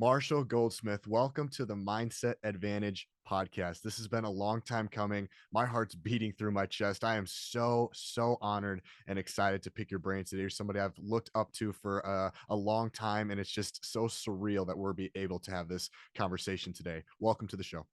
Marshall Goldsmith, welcome to the Mindset Advantage podcast. This has been a long time coming. My heart's beating through my chest. I am so honored and excited to pick your brain today. You're somebody I've looked up to for a long time, and it's just so surreal that we're able to have this conversation today. Welcome to the show.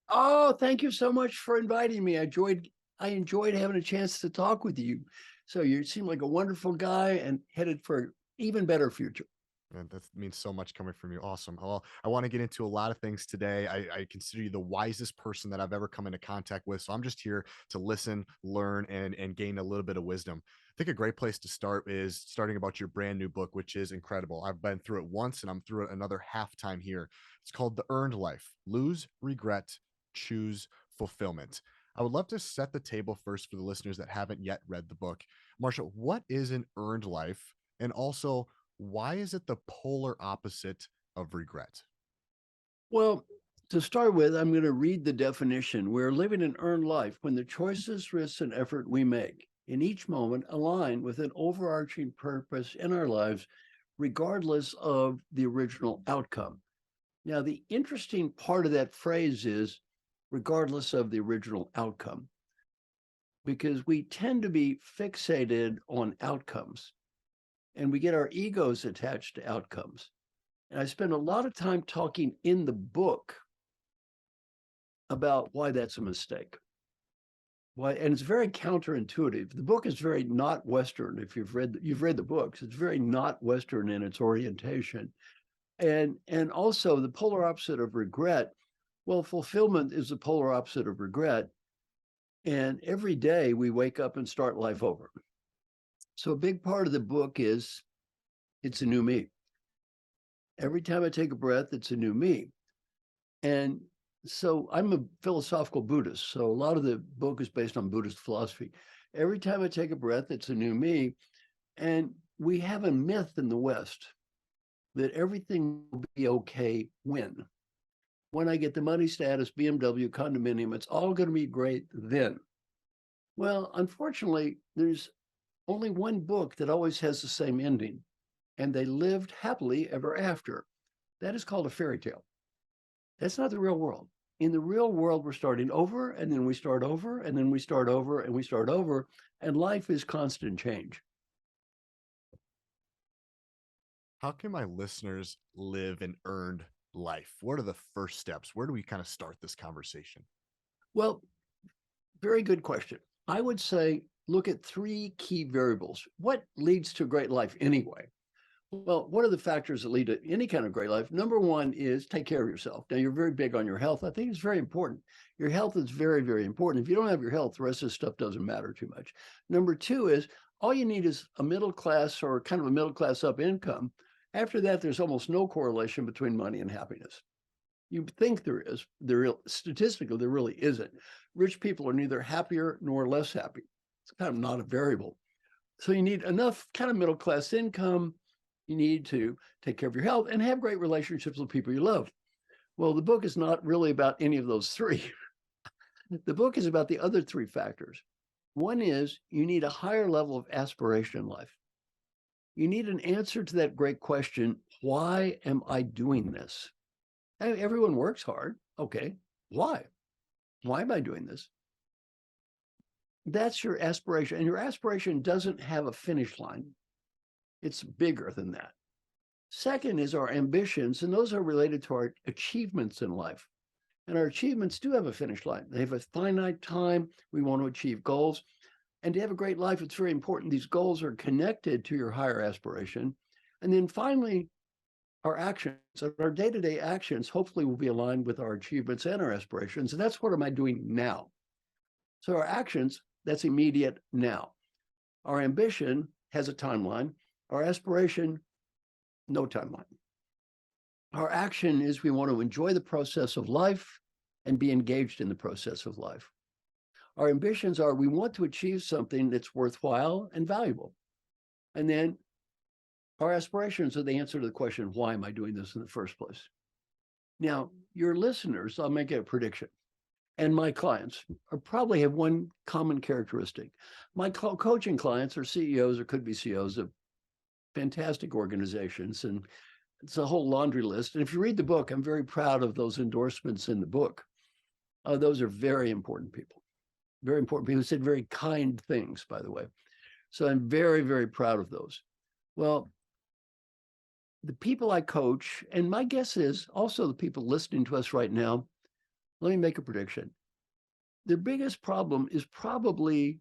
Oh, thank you so much for inviting me. I enjoyed having a chance to talk with you. So you seem like a wonderful guy and headed for an even better future. And that means so much coming from you. Awesome. Well, I want to get into a lot of things today. I consider you the wisest person that I've ever come into contact with. So I'm just here to listen, learn, and gain a little bit of wisdom. I think a great place to start is starting about your brand new book, which is incredible. I've been through it once and I'm through it another half time here. It's called The Earned Life: Lose, Regret, Choose Fulfillment. I would love to set the table first for the listeners that haven't yet read the book. Marshall, what is an earned life? And also, why is it the polar opposite of regret? Well, to start with, I'm going to read the definition. We're living an earned life when the choices, risks, and effort we make in each moment align with an overarching purpose in our lives, regardless of the original outcome. Now, the interesting part of that phrase is regardless of the original outcome, because we tend to be fixated on outcomes and we get our egos attached to outcomes. And I spend a lot of time talking in the book about why that's a mistake. Why, and it's very counterintuitive. The book is very not Western. If you've read the books, it's very not Western in its orientation. And also the polar opposite of regret. Well, fulfillment is the polar opposite of regret. And every day we wake up and start life over. So a big part of the book is it's a new me. Every time I take a breath, it's a new me. And so I'm a philosophical Buddhist. So a lot of the book is based on Buddhist philosophy. Every time I take a breath, it's a new me. And we have a myth in the West that everything will be okay when I get the money, status, BMW, condominium, it's all going to be great then. Well, unfortunately, there's only one book that always has the same ending, and they lived happily ever after. That is called a fairy tale. That's not the real world. In the real world, we're starting over, and then we start over, and then we start over, and we start over, and life is constant change. How can my listeners live an earned life? What are the first steps? Where do we kind of start this conversation? Well, very good question. I would say look at three key variables. What leads to a great life anyway? Well, what are the factors that lead to any kind of great life? Number one is take care of yourself. Now, you're very big on your health. I think it's very important. Your health is very, very important. If you don't have your health, the rest of this stuff doesn't matter too much. Number two is all you need is a middle class or kind of a middle class up income. After that, there's almost no correlation between money and happiness. You think there is. Statistically, there really isn't. Rich people are neither happier nor less happy. It's kind of not a variable. So you need enough kind of middle class income. You need to take care of your health and have great relationships with people you love. Well, the book is not really about any of those three. The book is about the other three factors. One is you need a higher level of aspiration in life. You need an answer to that great question, why am I doing this? Everyone works hard. Okay, why? Why am I doing this? That's your aspiration. And your aspiration doesn't have a finish line. It's bigger than that. Second is our ambitions, and those are related to our achievements in life. And our achievements do have a finish line. They have a finite time. We want to achieve goals. And to have a great life, it's very important. These goals are connected to your higher aspiration. And then finally, our actions, our day-to-day actions, hopefully will be aligned with our achievements and our aspirations. And that's what am I doing now? So our actions, that's immediate now. Our ambition has a timeline. Our aspiration, no timeline. Our action is we want to enjoy the process of life and be engaged in the process of life. Our ambitions are we want to achieve something that's worthwhile and valuable. And then our aspirations are the answer to the question, why am I doing this in the first place? Now, your listeners, I'll make a prediction, and my clients are probably have one common characteristic. My coaching clients are CEOs or could be CEOs of fantastic organizations, and It's a whole laundry list. And if you read the book, I'm very proud of those endorsements in the book. Those are very important people. Very important people who said very kind things, by the way. So I'm very, very proud of those. Well, the people I coach, and my guess is also the people listening to us right now, let me make a prediction. The biggest problem is probably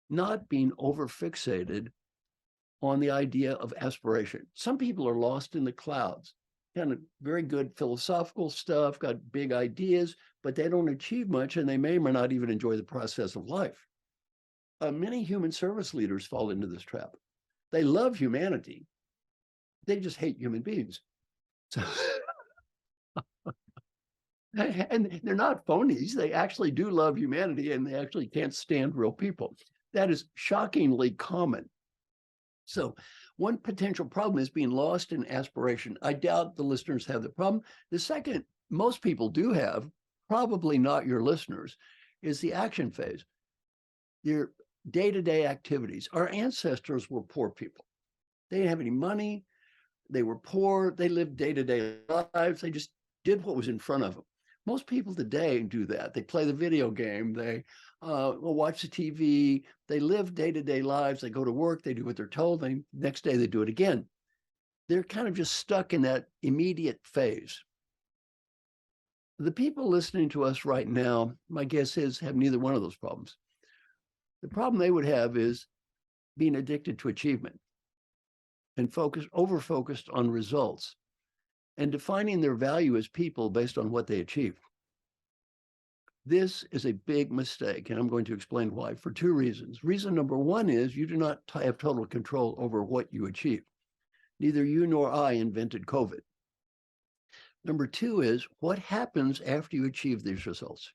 not being overfixated on the idea of aspiration. Some people are lost in the clouds, kind of very good philosophical stuff, got big ideas, but they don't achieve much and they may or may not even enjoy the process of life. Many human service leaders fall into this trap. They love humanity. They just hate human beings. So, and they're not phonies. They actually do love humanity and they actually can't stand real people. That is shockingly common. So one potential problem is being lost in aspiration. I doubt the listeners have the problem. The second, most people do have, probably not your listeners, is the action phase. Your day-to-day activities. Our ancestors were poor people. They didn't have any money. They were poor. They lived day-to-day lives. They just did what was in front of them. Most people today do that. They play the video game. They watch the TV. They live day-to-day lives. They go to work. They do what they're told. Next day, they do it again. They're kind of just stuck in that immediate phase. The people listening to us right now, my guess is, have neither one of those problems. The problem they would have is being addicted to achievement and over-focused on results and defining their value as people based on what they achieve. This is a big mistake, and I'm going to explain why for two reasons. Reason number one is you do not have total control over what you achieve. Neither you nor I invented COVID. Number two is what happens after you achieve these results?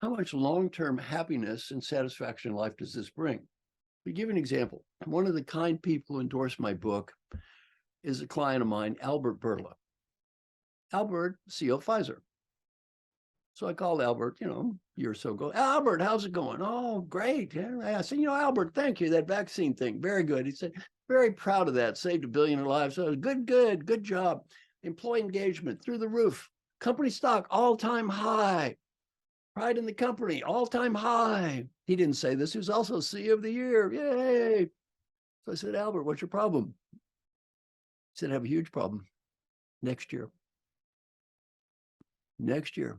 How much long-term happiness and satisfaction in life does this bring? To give an example, one of the kind people who endorsed my book is a client of mine, Albert Berla. Albert, CEO of Pfizer. So I called Albert, a year or so ago. Albert, how's it going? Oh, great. Yeah. I said, Albert, thank you. That vaccine thing, very good. He said, very proud of that. Saved 1 billion lives. So good job. Employee engagement through the roof. Company stock, all-time high. Pride in the company, all-time high. He didn't say this. He was also CEO of the year. Yay. So I said, Albert, what's your problem? He said, I have a huge problem. Next year. Next year.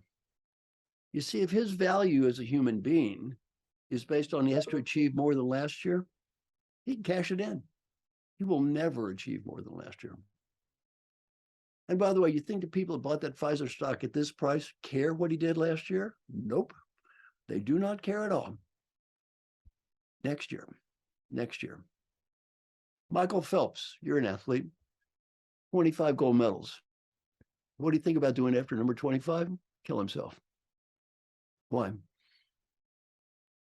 You see, if his value as a human being is based on he has to achieve more than last year, he can cash it in. He will never achieve more than last year. And by the way, you think the people who bought that Pfizer stock at this price care what he did last year? Nope. They do not care at all. Next year. Michael Phelps, you're an athlete, 25 gold medals. What do you think about doing after number 25? Kill himself. Why?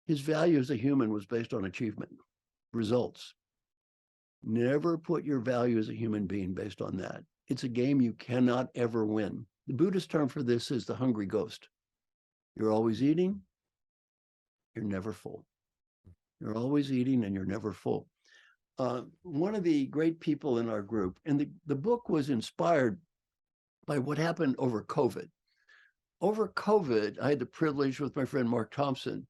His value as a human was based on achievement, results. Never put your value as a human being based on that. It's a game you cannot ever win. The Buddhist term for this is the hungry ghost. You're always eating, you're never full. You're always eating and you're never full. One of the great people in our group, and the book was inspired by what happened over COVID. Over COVID, I had the privilege with my friend Mark Thompson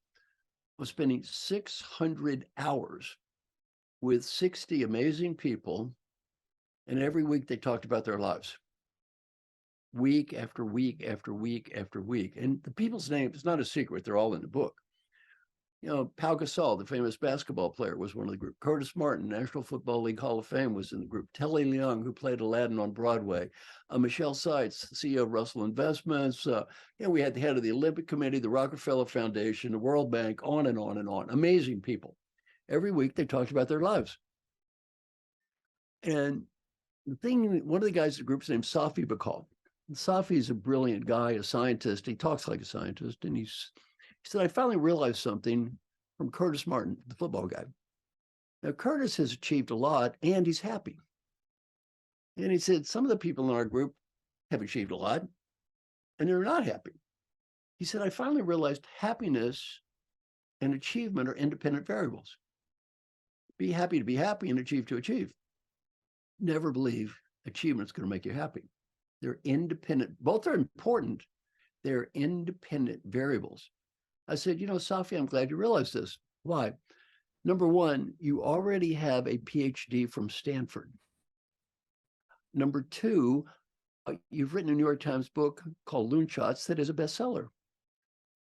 of spending 600 hours with 60 amazing people. And every week they talked about their lives. Week after week after week after week. And the people's names, it's not a secret, they're all in the book. Pau Gasol, the famous basketball player, was one of the group. Curtis Martin, National Football League Hall of Fame, was in the group. Telly Leung, who played Aladdin on Broadway. Michelle Seitz, CEO of Russell Investments. We had the head of the Olympic Committee, the Rockefeller Foundation, the World Bank, on and on and on. Amazing people. Every week they talked about their lives. And one of the guys in the group is named Safi Bakal. Safi is a brilliant guy, a scientist. He talks like a scientist. And he said, I finally realized something from Curtis Martin, the football guy. Now, Curtis has achieved a lot and he's happy. And he said, some of the people in our group have achieved a lot and they're not happy. He said, I finally realized happiness and achievement are independent variables. Be happy to be happy and achieve to achieve. Never believe achievement's going to make you happy. They're independent. Both are important. They're independent variables. I said, Safi, I'm glad you realized this. Why? Number one, you already have a PhD from Stanford. Number two, you've written a New York Times book called Loonshots that is a bestseller.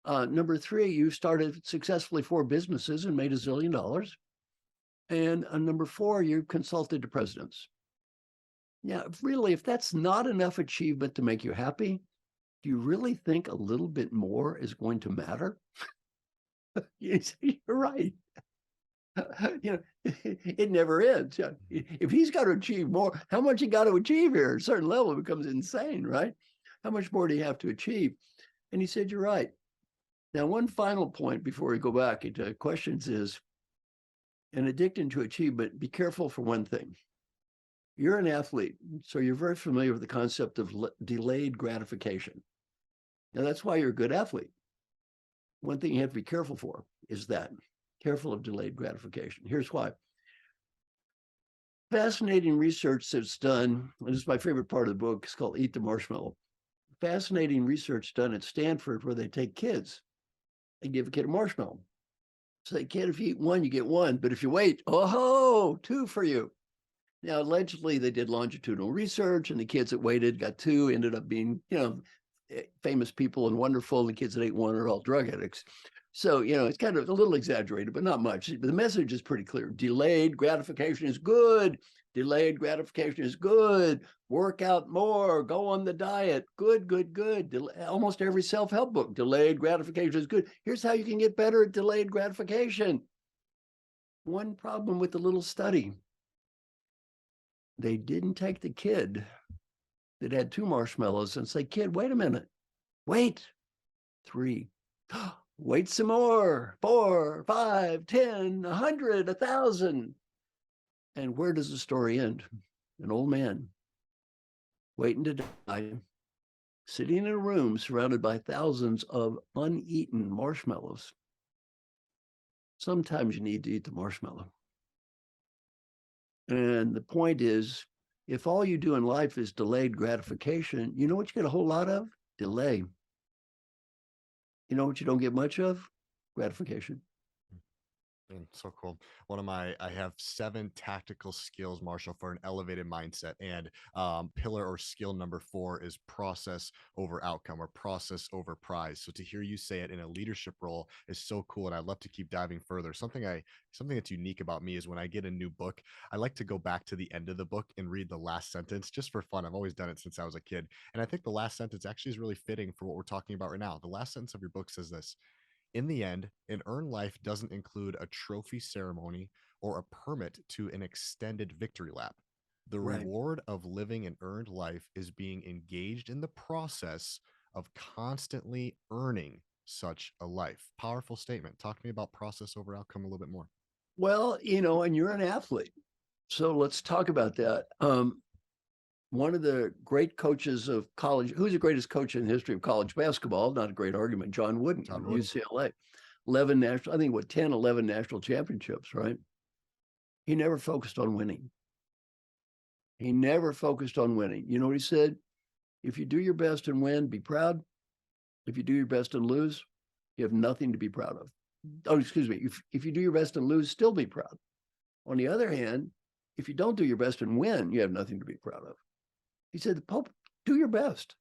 Number three, you started successfully 4 businesses and made $1 zillion. And number 4, you consulted to presidents. Yeah, really, if that's not enough achievement to make you happy, do you really think a little bit more is going to matter? You're right. It never ends. If he's got to achieve more, how much he got to achieve here? At a certain level, it becomes insane, right? How much more do you have to achieve? And he said, you're right. Now, one final point before we go back into questions is, in addiction to achievement, be careful for one thing. You're an athlete, so you're very familiar with the concept of delayed gratification. Now, that's why you're a good athlete. One thing you have to be careful for is that. Careful of delayed gratification. Here's why. Fascinating research that's done, and this is my favorite part of the book, it's called Eat the Marshmallow. Fascinating research done at Stanford where they take kids and give a kid a marshmallow. Say, kid, if you eat 1, you get 1. But if you wait, 2 for you. Now, allegedly, they did longitudinal research, and the kids that waited got 2, ended up being, famous people and wonderful. And the kids that ate 1 are all drug addicts. So, it's kind of a little exaggerated, but not much. But the message is pretty clear. Delayed gratification is good. Delayed gratification is good. Work out more. Go on the diet. Good, good, good. Almost every self-help book, delayed gratification is good. Here's how you can get better at delayed gratification. One problem with the little study. They didn't take the kid that had 2 marshmallows and say, kid, wait a minute. Wait. 3. Wait some more. 4, 5, 10, 100, 1,000. And where does the story end? An old man waiting to die, sitting in a room surrounded by thousands of uneaten marshmallows. Sometimes you need to eat the marshmallow. And the point is, if all you do in life is delayed gratification, you know what you get a whole lot of? Delay. You know what you don't get much of? Gratification. And so cool. I have 7 tactical skills, Marshall, for an elevated mindset. And pillar or skill number 4 is process over outcome, or process over prize. So to hear you say it in a leadership role is so cool. And I'd love to keep diving further. Something that's unique about me is when I get a new book, I like to go back to the end of the book and read the last sentence just for fun. I've always done it since I was a kid. And I think the last sentence actually is really fitting for what we're talking about right now. The last sentence of your book says this: in the end, an earned life doesn't include a trophy ceremony or a permit to an extended victory lap. The Right. reward of living an earned life is being engaged in the process of constantly earning such a life. Powerful statement. Talk to me about process over outcome a little bit more. Well, and you're an athlete. So let's talk about that. One of the great coaches of college, who's the greatest coach in the history of college basketball? Not a great argument. John Wooden John of Wooden. UCLA. 11 national, I think 10, 11 national championships, right? He never focused on winning. He never focused on winning. You know what he said? If you do your best and win, be proud. If you do your best and lose, you have nothing to be proud of. Oh, excuse me. If you do your best and lose, still be proud. On the other hand, if you don't do your best and win, you have nothing to be proud of. He said, the Pope, do your best.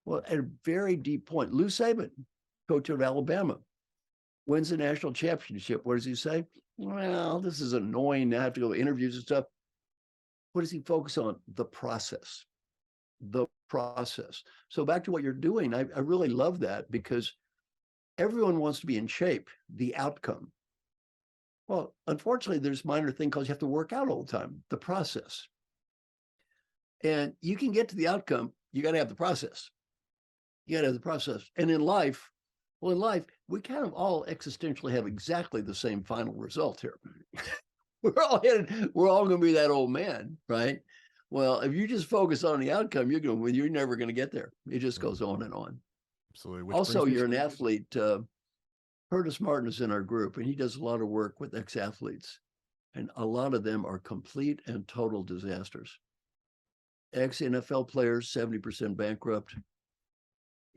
Well, at a very deep point, Lou Saban, coach of Alabama, wins the national championship. What does he say? Well, this is annoying. I have to go to interviews and stuff. What does he focus on? The process. The process. So back to what you're doing, I really love that, because everyone wants to be in shape, the outcome. Well, unfortunately, there's a minor thing called you have to work out all the time, the process. And you can get to the outcome, you got to have the process. You got to have the process. And in life, we kind of all existentially have exactly the same final result here. We're all going to be that old man, right? Well, if you just focus on the outcome, you're never going to get there. It just goes on and on. Absolutely. Also, you're an athlete. Curtis Martin is in our group, and he does a lot of work with ex-athletes, and a lot of them are complete and total disasters. Ex-NFL players, 70% bankrupt,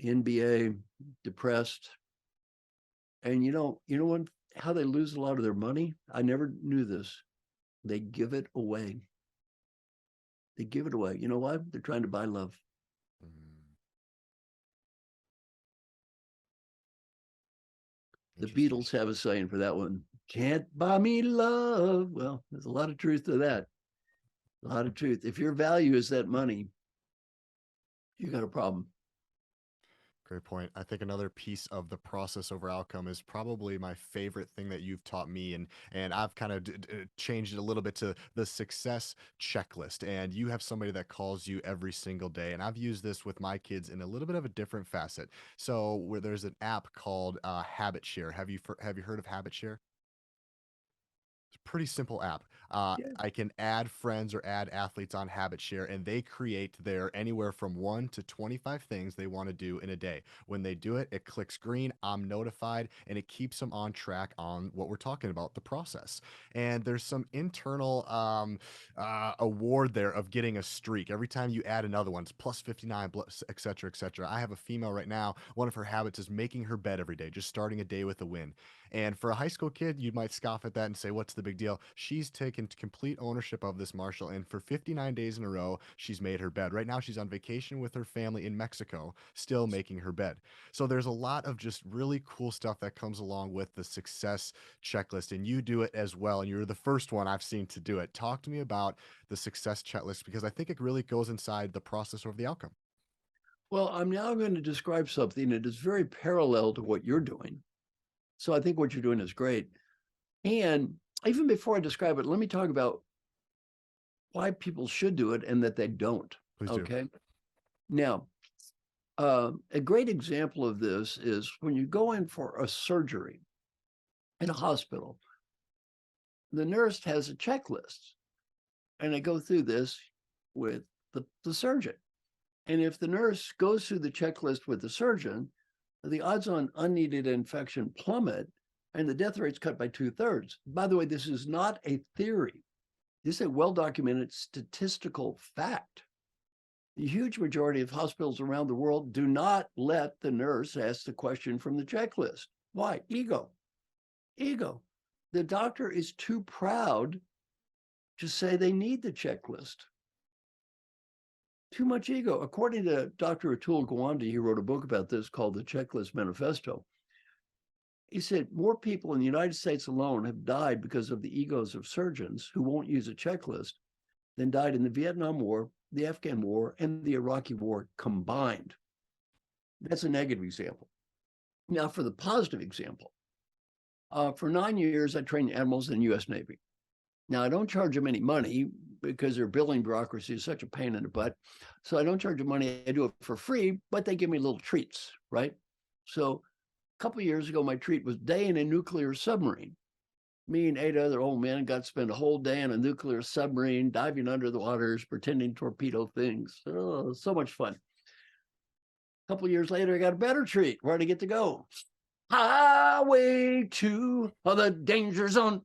NBA depressed. And how they lose a lot of their money? I never knew this. They give it away. They give it away. You know why? They're trying to buy love. Mm, The interesting. Beatles have a saying for that one. Can't buy me love. Well, there's a lot of truth to that. A lot of truth. If your value is that money, you got a problem. Great point. I think another piece of the process over outcome is probably my favorite thing that you've taught me, and I've kind of changed it a little bit to the success checklist. And you have somebody that calls you every single day, and I've used this with my kids in a little bit of a different facet. So where there's an app called Habit Share. Have you heard of Habit Share? It's a pretty simple app. Yeah. I can add friends or add athletes on Habit Share, and they create their anywhere from 1 to 25 things they want to do in a day. When they do it, it clicks green. I'm notified, and it keeps them on track on what we're talking about, the process. And there's some internal award there of getting a streak. Every time you add another one, it's plus 59, et cetera, et cetera. I have a female right now. One of her habits is making her bed every day, just starting a day with a win. And for a high school kid, you might scoff at that and say, what's the big deal? She's taken complete ownership of this, Marshall. And for 59 days in a row, she's made her bed. Right now, she's on vacation with her family in Mexico, still making her bed. So there's a lot of just really cool stuff that comes along with the success checklist. And you do it as well. And you're the first one I've seen to do it. Talk to me about the success checklist because I think it really goes inside the process of the outcome. Well, I'm now going to describe something that is very parallel to what you're doing. So I think what you're doing is great. And even before I describe it, let me talk about why people should do it and that they don't. Please do. Okay. Now, a great example of this is when you go in for a surgery in a hospital, the nurse has a checklist and they go through this with the surgeon. And if the nurse goes through the checklist with the surgeon, the odds on unneeded infection plummet and the death rate's cut by 2/3. By the way, this is not a theory. This is a well-documented statistical fact. The huge majority of hospitals around the world do not let the nurse ask the question from the checklist. Why? Ego. Ego. The doctor is too proud to say they need the checklist. Too much ego. According to Dr. Atul Gawande, he wrote a book about this called The Checklist Manifesto. He said more people in the United States alone have died because of the egos of surgeons who won't use a checklist than died in the Vietnam War, the Afghan War, and the Iraqi War combined. That's a negative example. Now, for the positive example, for 9 years, I trained animals in the U.S. Navy. Now, I don't charge them any money because their billing bureaucracy is such a pain in the butt. So I don't charge them money. I do it for free, but they give me little treats, right? So a couple of years ago, my treat was day in a nuclear submarine. Me and 8 other old men got to spend a whole day in a nuclear submarine, diving under the waters, pretending torpedo things. Oh, so much fun. A couple of years later, I got a better treat. Where'd I get to go? Highway to the danger zone.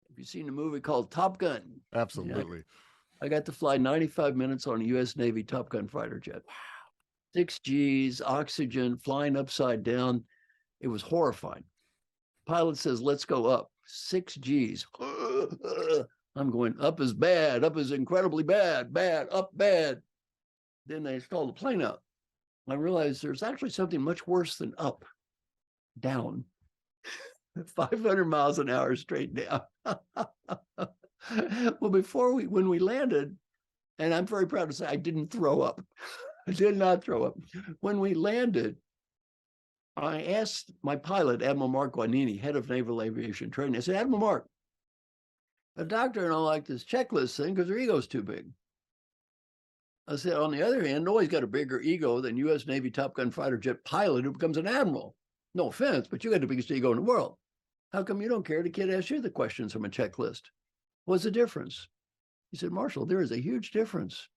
Have you seen a movie called Top Gun? Yeah, Absolutely. I got to fly 95 minutes on a U.S. Navy Top Gun fighter jet. 6 Gs, oxygen, flying upside down. It was horrifying. Pilot says, let's go up. 6 Gs. I'm going, up is bad. Up is incredibly bad. Bad. Up bad. Then they stall the plane out. I realized there's actually something much worse than up. Down. 500 miles an hour straight down. Well, when we landed, and I'm very proud to say I didn't throw up. I did not throw up. When we landed, I asked my pilot, Admiral Mark Guanini, head of naval aviation training. I said, Admiral Mark, the doctor and I like this checklist thing because their ego's too big. I said, on the other hand, nobody's got a bigger ego than U.S. Navy Top Gun fighter jet pilot who becomes an admiral. No offense, but you got the biggest ego in the world. How come you don't care the kid asks you the questions from a checklist? What's the difference? He said, Marshall, there is a huge difference.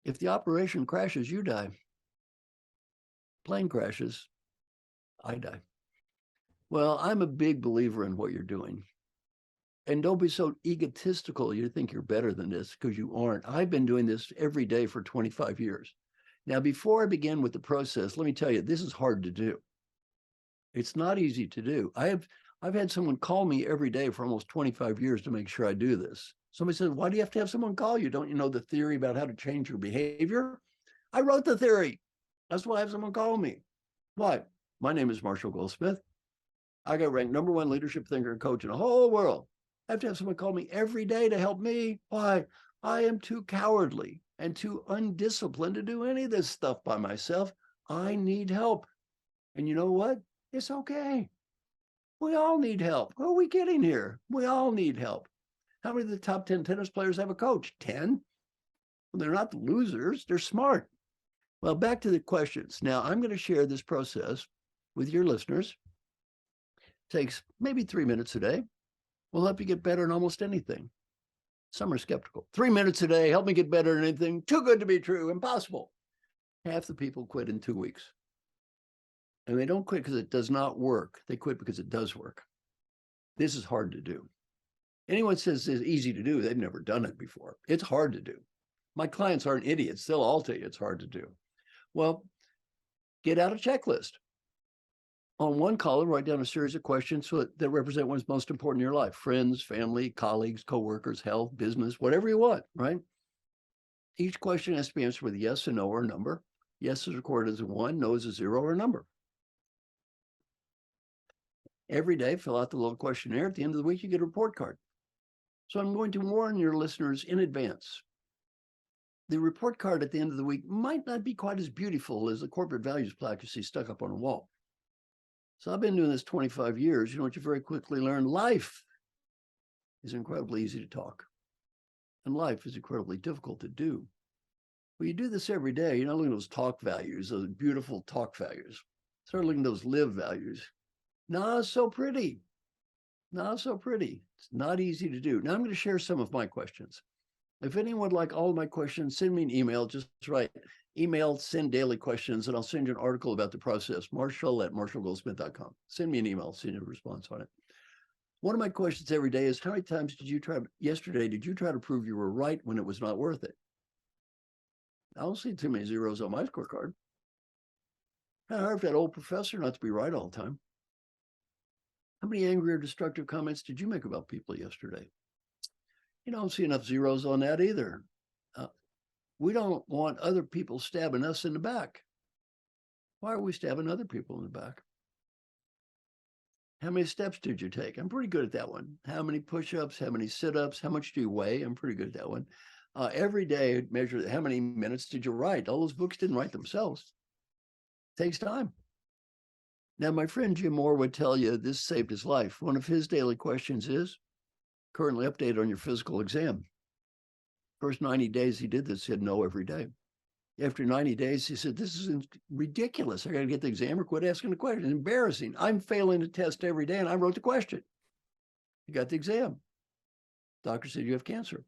If the operation crashes, you die. Plane crashes, I die. Well, I'm a big believer in what you're doing. And don't be so egotistical. You think you're better than this because you aren't. I've been doing this every day for 25 years. Now, before I begin with the process, let me tell you, this is hard to do. It's not easy to do. I've had someone call me every day for almost 25 years to make sure I do this. Somebody says, why do you have to have someone call you? Don't you know the theory about how to change your behavior? I wrote the theory. That's why I have someone call me. Why? My name is Marshall Goldsmith. I got ranked #1 leadership thinker and coach in the whole world. I have to have someone call me every day to help me. Why? I am too cowardly and too undisciplined to do any of this stuff by myself. I need help. And you know what? It's okay. We all need help. Who are we kidding here? We all need help. How many of the top 10 tennis players have a coach? 10? Well, they're not the losers. They're smart. Well, back to the questions. Now, I'm going to share this process with your listeners. It takes maybe 3 minutes a day. Will help you get better in almost anything. Some are skeptical. 3 minutes a day, help me get better in anything. Too good to be true. Impossible. Half the people quit in 2 weeks. And they don't quit because it does not work. They quit because it does work. This is hard to do. Anyone says it's easy to do, they've never done it before. It's hard to do. My clients aren't idiots. They'll all tell you it's hard to do. Well, get out a checklist. On one column, write down a series of questions that represent what's most important in your life: friends, family, colleagues, coworkers, health, business, whatever you want, right? Each question has to be answered with a yes, a no, or a number. Yes is recorded as a 1, no is a 0 or a number. Every day, fill out the little questionnaire. At the end of the week, you get a report card. So I'm going to warn your listeners in advance. The report card at the end of the week might not be quite as beautiful as the corporate values plaque you see stuck up on a wall. So I've been doing this 25 years. You know what you very quickly learn? Life is incredibly easy to talk. And life is incredibly difficult to do. Well, you do this every day. You're not looking at those talk values, those beautiful talk values. Start looking at those live values. Not so pretty. Not so pretty. It's not easy to do. Now I'm going to share some of my questions. If anyone would like all of my questions, send me an email. Just write email, send daily questions, and I'll send you an article about the process, marshall@marshallgoldsmith.com. Send me an email, send you a response on it. One of my questions every day is, how many times yesterday did you try to prove you were right when it was not worth it? I don't see too many zeros on my scorecard. I heard that old professor not to be right all the time. How many angry or destructive comments did you make about people yesterday? You don't see enough zeros on that either. We don't want other people stabbing us in the back. Why are we stabbing other people in the back? How many steps did you take? I'm pretty good at that one. How many push-ups? How many sit-ups? How much do you weigh? I'm pretty good at that one. Every day, measure how many minutes did you write? All those books didn't write themselves. It takes time. Now, my friend Jim Moore would tell you this saved his life. One of his daily questions is, currently updated on your physical exam. First 90 days he did this, he had no every day. After 90 days, he said, this is ridiculous. I got to get the exam or quit asking the question. It's embarrassing. I'm failing the test every day, and I wrote the question. He got the exam. Doctor said, you have cancer.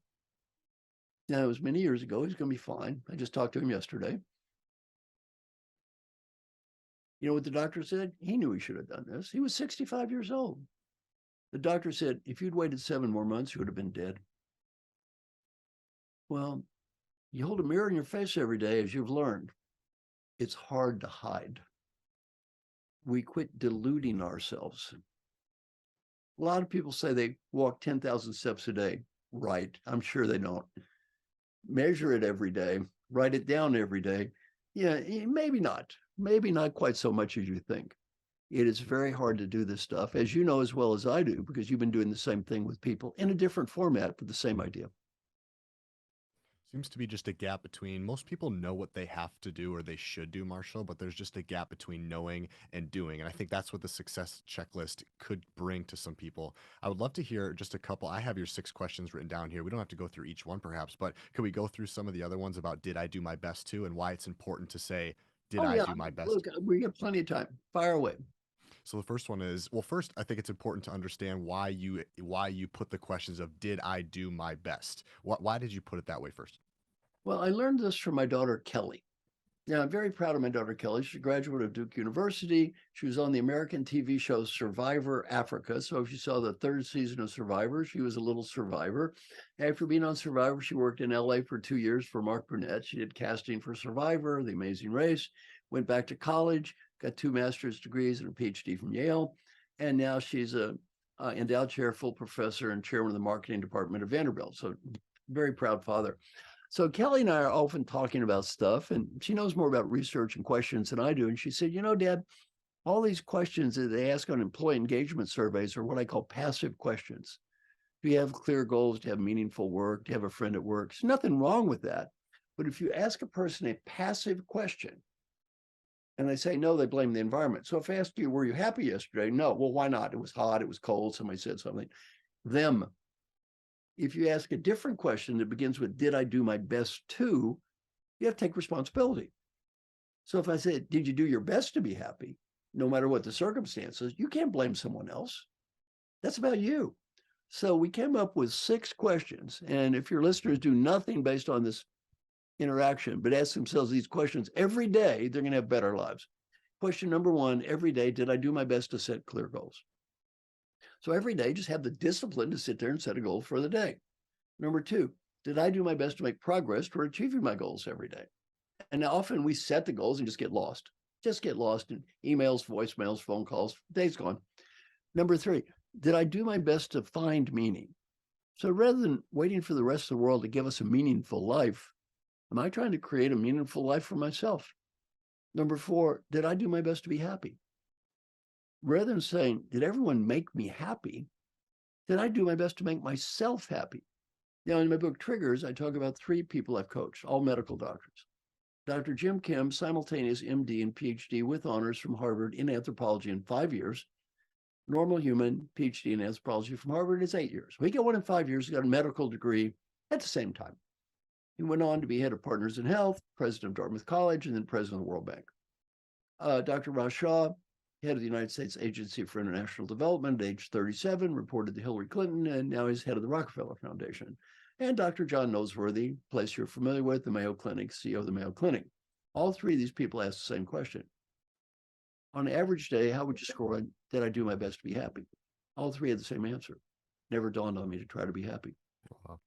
Now, it was many years ago. He's going to be fine. I just talked to him yesterday. You know what the doctor said? He knew he should have done this. He was 65 years old. The doctor said, if you'd waited 7 more months, you would have been dead. Well, you hold a mirror in your face every day, as you've learned. It's hard to hide. We quit deluding ourselves. A lot of people say they walk 10,000 steps a day. Right. I'm sure they don't. Measure it every day. Write it down every day. Yeah, maybe not. Maybe not quite so much as you think. It is very hard to do this stuff, as you know as well as I do, because you've been doing the same thing with people in a different format, but the same idea. Seems to be just a gap between most people know what they have to do or they should do, Marshall, but there's just a gap between knowing and doing. And I think that's what the success checklist could bring to some people. I would love to hear just a couple. I have your 6 questions written down here. We don't have to go through each one perhaps, but could we go through some of the other ones about did I do my best to, and why it's important to say, did Oh, I yeah. do my best? Look, we got plenty of time. Fire away. So the first one is, well, first, I think it's important to understand why you put the questions of did I do my best? Why did you put it that way first? Well, I learned this from my daughter, Kelly. Yeah, I'm very proud of my daughter Kelly. She's a graduate of Duke University. She was on the American TV show Survivor Africa. So if you saw the third season of Survivor, she was a little survivor. After being on Survivor, she worked in LA for 2 years for Mark Burnett. She did casting for Survivor, The Amazing Race, went back to college, got 2 master's degrees and a PhD from Yale. And now she's a endowed chair, full professor, and chairman of the marketing department at Vanderbilt. So very proud father. So Kelly and I are often talking about stuff, and she knows more about research and questions than I do. And she said, you know, Dad, all these questions that they ask on employee engagement surveys are what I call passive questions. Do you have clear goals? Do you have meaningful work? Do you have a friend at work? There's nothing wrong with that. But if you ask a person a passive question and they say no, they blame the environment. So if I ask you, were you happy yesterday? No. Well, why not? It was hot. It was cold. Somebody said something. Them. If you ask a different question that begins with, did I do my best to, you have to take responsibility. So if I said, did you do your best to be happy, no matter what the circumstances, you can't blame someone else. That's about you. So we came up with 6 questions. And if your listeners do nothing based on this interaction, but ask themselves these questions every day, they're going to have better lives. Question number 1, every day, did I do my best to set clear goals? So every day, just have the discipline to sit there and set a goal for the day. Number 2, did I do my best to make progress toward achieving my goals every day? And often we set the goals and just get lost in emails, voicemails, phone calls, day's gone. Number 3, did I do my best to find meaning? So rather than waiting for the rest of the world to give us a meaningful life, am I trying to create a meaningful life for myself? Number 4, did I do my best to be happy? Rather than saying, did everyone make me happy? Did I do my best to make myself happy? Now, in my book Triggers, I talk about 3 people I've coached, all medical doctors. Dr. Jim Kim, simultaneous MD and PhD with honors from Harvard in anthropology in 5 years. Normal human, PhD in anthropology from Harvard is 8 years. He got one in 5 years, he got a medical degree at the same time. He went on to be head of Partners in Health, president of Dartmouth College, and then president of the World Bank. Dr. Raj Shah, head of the United States Agency for International Development at age 37, reported to Hillary Clinton, and now he's head of the Rockefeller Foundation. And Dr. John Noseworthy, place you're familiar with, the Mayo Clinic, CEO of the Mayo Clinic. All 3 of these people ask the same question. On an average day, how would you score on, did I do my best to be happy? All 3 had the same answer. Never dawned on me to try to be happy. Wow.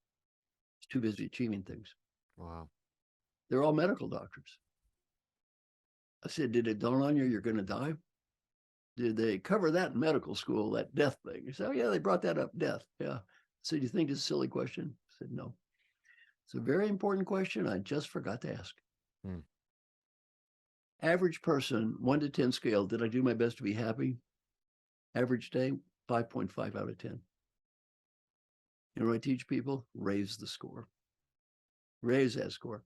It's too busy achieving things. Wow. They're all medical doctors. I said, did it dawn on you you're going to die? Did they cover that in medical school, that death thing? He said, oh, yeah, they brought that up, death. Yeah. So do you think it's a silly question? I said, no. It's a very important question I just forgot to ask. Average person, 1 to 10 scale, did I do my best to be happy? Average day, 5.5 out of 10. You know what I teach people? Raise the score. Raise that score.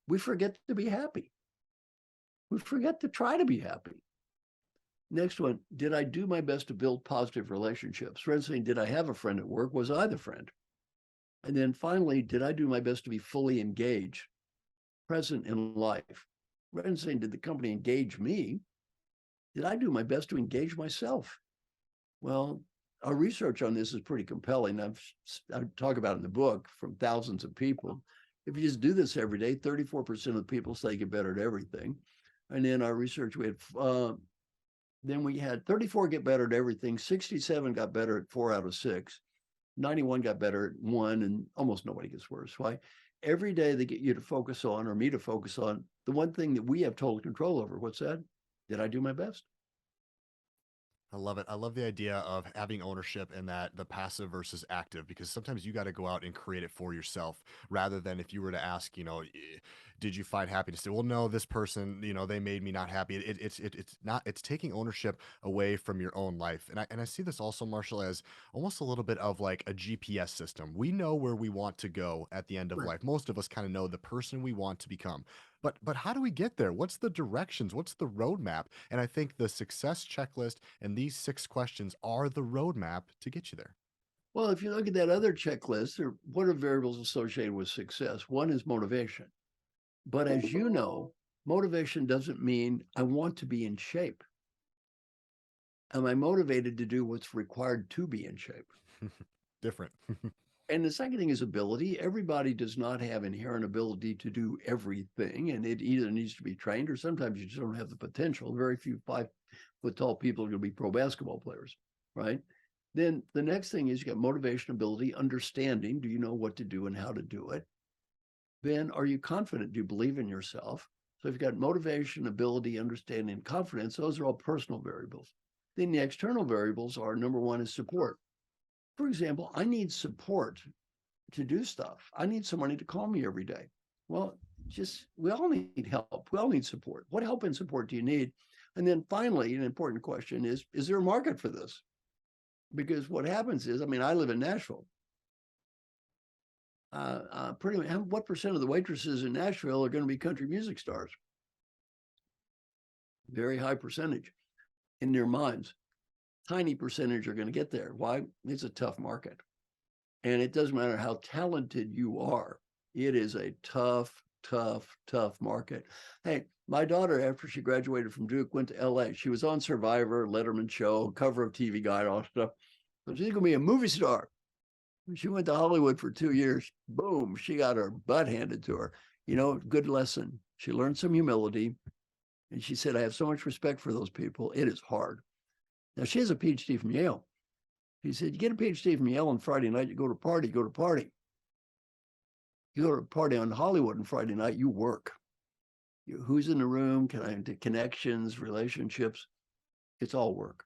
We forget to be happy. We forget to try to be happy. Next one, did I do my best to build positive relationships? Friends saying, did I have a friend at work? Was I the friend? And then finally, did I do my best to be fully engaged, present in life? Rather than saying, did the company engage me? Did I do my best to engage myself? Well, our research on this is pretty compelling. I talk about it in the book from thousands of people. If you just do this every day, 34% of the people say get better at everything. And in our research, we had 34 get better at everything, 67 got better at 4 out of 6, 91 got better at 1, and almost nobody gets worse. Why? Every day they get you to focus on, or me to focus on, the one thing that we have total control over. What's that? Did I do my best? I love it. I love the idea of having ownership in that, the passive versus active, because sometimes you got to go out and create it for yourself rather than if you were to ask, did you find happiness? Well, no, this person, they made me not happy. It's not, it's taking ownership away from your own life. And I see this also, Marshall, as almost a little bit of like a GPS system. We know where we want to go at the end of Right. life. Most of us kind of know the person we want to become. But how do we get there? What's the directions? What's the roadmap? And I think the success checklist and these 6 questions are the roadmap to get you there. Well, if you look at that other checklist, what are variables associated with success? One is motivation. But as you know, motivation doesn't mean I want to be in shape. Am I motivated to do what's required to be in shape? Different. And the second thing is ability. Everybody does not have inherent ability to do everything, and it either needs to be trained or sometimes you just don't have the potential. Very few 5-foot tall people are going to be pro basketball players, right? Then the next thing is you got motivation, ability, understanding. Do you know what to do and how to do it? Then are you confident? Do you believe in yourself? So if you've got motivation, ability, understanding, and confidence, those are all personal variables. Then the external variables are, number one is support. For example, I need support to do stuff. I need somebody to call me every day. Well, we all need help. We all need support. What help and support do you need? And then finally, an important question is there a market for this? Because what happens is, I mean, I live in Nashville. What percent of the waitresses in Nashville are going to be country music stars? Very high percentage in their minds. Tiny percentage are going to get there. Why? It's a tough market. And it doesn't matter how talented you are. It is a tough market. Hey, my daughter, after she graduated from Duke, went to LA. She was on Survivor, Letterman Show, cover of TV Guide, all that stuff. So she's going to be a movie star. She went to Hollywood for 2 years. Boom, she got her butt handed to her. You know, good lesson. She learned some humility. And she said, I have so much respect for those people. It is hard. Now, she has a PhD from Yale. He said, you get a PhD from Yale on Friday night, you go to party, go to party. You go to a party on Hollywood on Friday night, you work. Who's in the room? Connections, relationships. It's all work.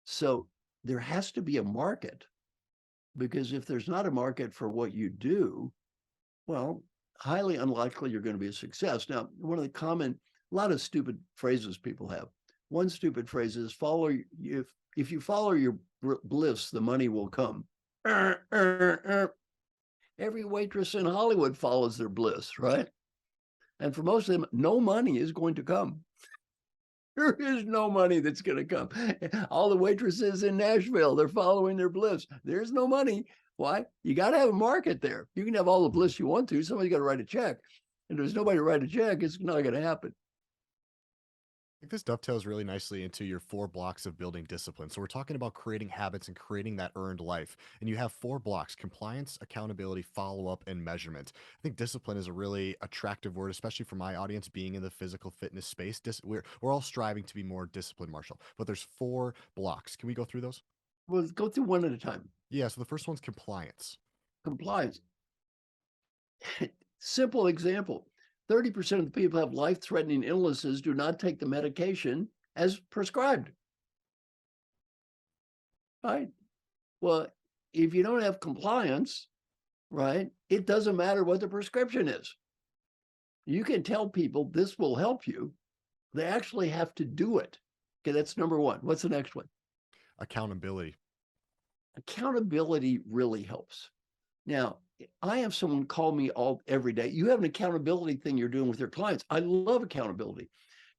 So there has to be a market, because if there's not a market for what you do, well, highly unlikely you're going to be a success. Now, one of the a lot of stupid phrases people have. One stupid phrase is if you follow your bliss, the money will come. Every waitress in Hollywood follows their bliss, right? And for most of them, no money is going to come. There is no money that's going to come. All the waitresses in Nashville, they're following their bliss. There's no money. Why? You got to have a market there. You can have all the bliss you want to. Somebody's got to write a check. And if there's nobody to write a check, it's not going to happen. I think this dovetails really nicely into your 4 blocks of building discipline. So we're talking about creating habits and creating that earned life. And you have 4 blocks: compliance, accountability, follow-up, and measurement. I think discipline is a really attractive word, especially for my audience being in the physical fitness space. We're all striving to be more disciplined, Marshall. But there's 4 blocks. Can we go through those? Well, let's go through one at a time. Yeah, so the first one's compliance. Compliance. Simple example. 30% of the people who have life-threatening illnesses do not take the medication as prescribed. Right? Well, if you don't have compliance, right, it doesn't matter what the prescription is. You can tell people this will help you. They actually have to do it. Okay, that's number one. What's the next one? Accountability. Accountability really helps. Now, I have someone call me every day. You have an accountability thing you're doing with your clients. I love accountability,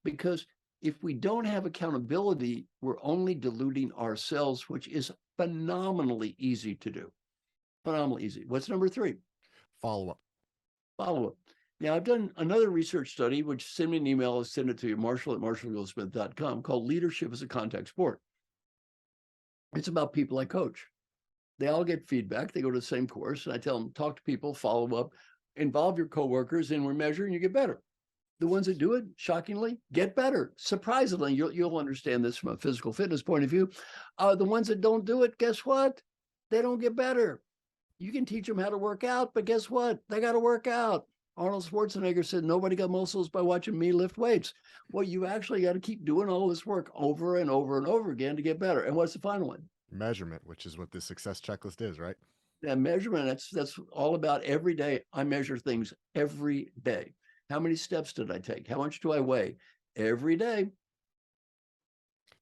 because if we don't have accountability, we're only deluding ourselves, which is phenomenally easy to do. Phenomenally easy. What's number 3? Follow-up. Follow-up. Now, I've done another research study, which send me an email, I'll send it to you, marshall@marshallgoldsmith.com, called Leadership as a Contact Sport. It's about people I coach. They all get feedback. They go to the same course. And I tell them, talk to people, follow up, involve your coworkers, and we're measuring, you get better. The ones that do it, shockingly, get better. Surprisingly, you'll understand this from a physical fitness point of view. The ones that don't do it, guess what? They don't get better. You can teach them how to work out, but guess what? They got to work out. Arnold Schwarzenegger said, nobody got muscles by watching me lift weights. Well, you actually got to keep doing all this work over and over and over again to get better. And what's the final one? Measurement, which is what the success checklist is, right? And measurement, that's all about every day. I measure things every day. How many steps did I take? How much do I weigh? Every day.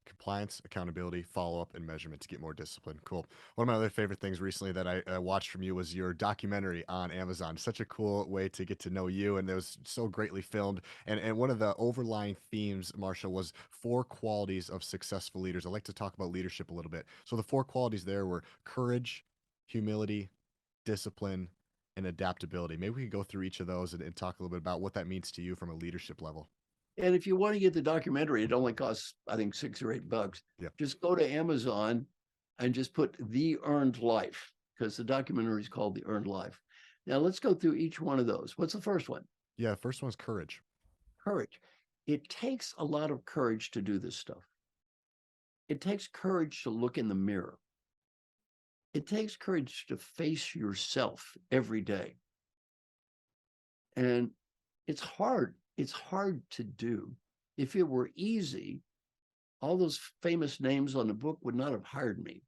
Compliance, accountability, follow-up, and measurement to get more discipline. Cool. One of my other favorite things recently that I watched from you was your documentary on Amazon. Such a cool way to get to know you, and it was so greatly filmed. And one of the overlying themes, Marshall, was 4 qualities of successful leaders. I like to talk about leadership a little bit. So the 4 qualities there were courage, humility, discipline, and adaptability. Maybe we could go through each of those and talk a little bit about what that means to you from a leadership level. And if you want to get the documentary, it only costs, I think, $6 or $8. Yeah. Just go to Amazon and just put The Earned Life. because the documentary is called The Earned Life. Now let's go through each one of those. What's the first one? Yeah, first one's courage. Courage. It takes a lot of courage to do this stuff. It takes courage to look in the mirror. It takes courage to face yourself every day. And it's hard. It's hard to do. If it were easy, all those famous names on the book would not have hired me.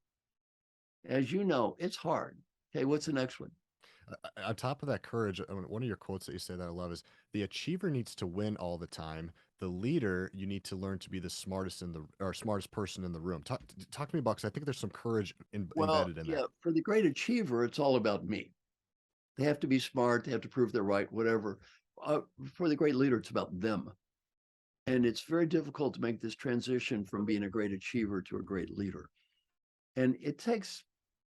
As you know, it's hard. Okay, what's the next one? On top of that courage, one of your quotes that you say that I love is the achiever needs to win all the time. The leader, you need to learn to be the smartest smartest person in the room. Talk to me about, because I think there's some courage Well, embedded in yeah, that. for the great achiever, it's all about me. They have to be smart. They have to prove they're right, whatever. For the great leader, it's about them. And it's very difficult to make this transition from being a great achiever to a great leader. And it takes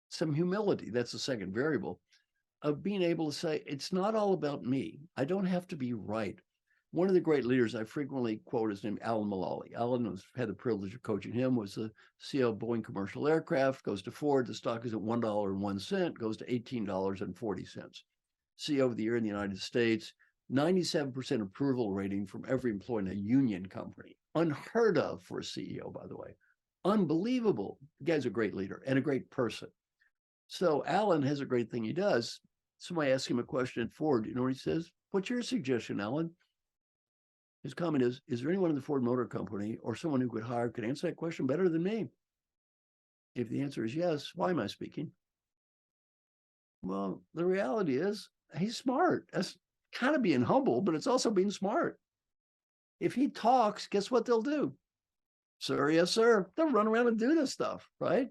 some humility. That's the second variable of being able to say, it's not all about me. I don't have to be right. One of the great leaders I frequently quote is named Alan Mulally. Alan had the privilege of coaching him, was the CEO of Boeing Commercial Aircraft, goes to Ford. The stock is at $1.01, goes to $18.40. CEO of the Year in the United States, 97% approval rating from every employee in a union company. Unheard of for a CEO, by the way. Unbelievable. The guy's a great leader and a great person. So Alan has a great thing he does. Somebody asks him a question at Ford. You know what he says? What's your suggestion, Alan? His comment is there anyone in the Ford Motor Company or someone who could answer that question better than me? If the answer is yes, why am I speaking? Well, the reality is he's smart. That's kind of being humble, but it's also being smart. If he talks, guess what they'll do? Sir, yes, sir. They'll run around and do this stuff, right?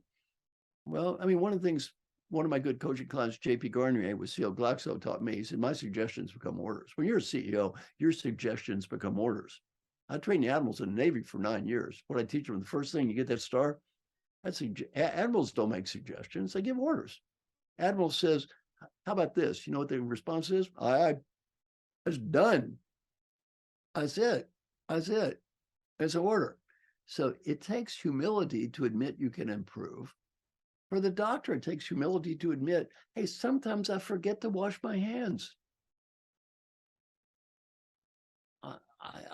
Well, I mean, one of the things one of my good coaching clients, JP Garnier with CEO Glaxo, taught me, he said, my suggestions become orders. When you're a CEO, your suggestions become orders. I trained the admirals in the Navy for 9 years. What I teach them, the first thing you get that star, admirals don't make suggestions, they give orders. Admiral says, how about this? You know what the response is? Aye, it's done. That's it. That's it. It's an order. So it takes humility to admit you can improve. For the doctor, it takes humility to admit, hey, sometimes I forget to wash my hands.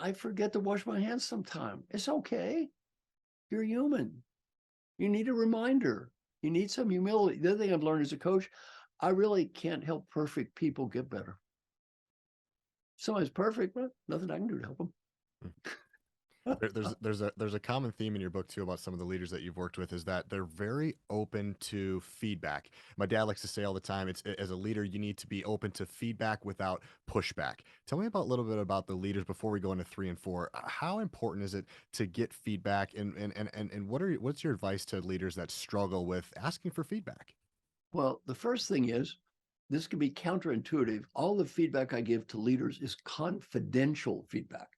I forget to wash my hands sometimes. It's okay. You're human. You need a reminder. You need some humility. The other thing I've learned as a coach, I really can't help perfect people get better. Somebody's perfect, but nothing I can do to help them. There's a common theme in your book too about some of the leaders that you've worked with, is that they're very open to feedback. My dad likes to say all the time, it's, as a leader, you need to be open to feedback without pushback. Tell me about a little bit about the leaders before we go into 3 and 4. How important is it to get feedback, and what's your advice to leaders that struggle with asking for feedback? Well, the first thing is, this can be counterintuitive. All the feedback I give to leaders is confidential feedback.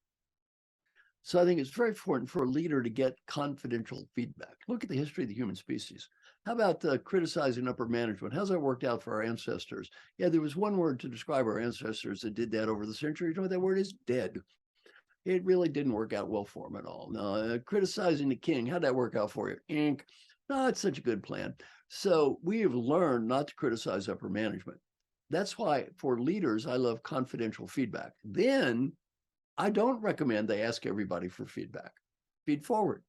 So I think it's very important for a leader to get confidential feedback. Look at the history of the human species. How about criticizing upper management? How's that worked out for our ancestors? Yeah, there was one word to describe our ancestors that did that over the centuries. You know what that word is? Dead. It really didn't work out well for them at all. No, criticizing the king, how'd that work out for you? Ink. No, it's such a good plan. So we have learned not to criticize upper management. That's why for leaders, I love confidential feedback. Then I don't recommend they ask everybody for feedback. Feed forward.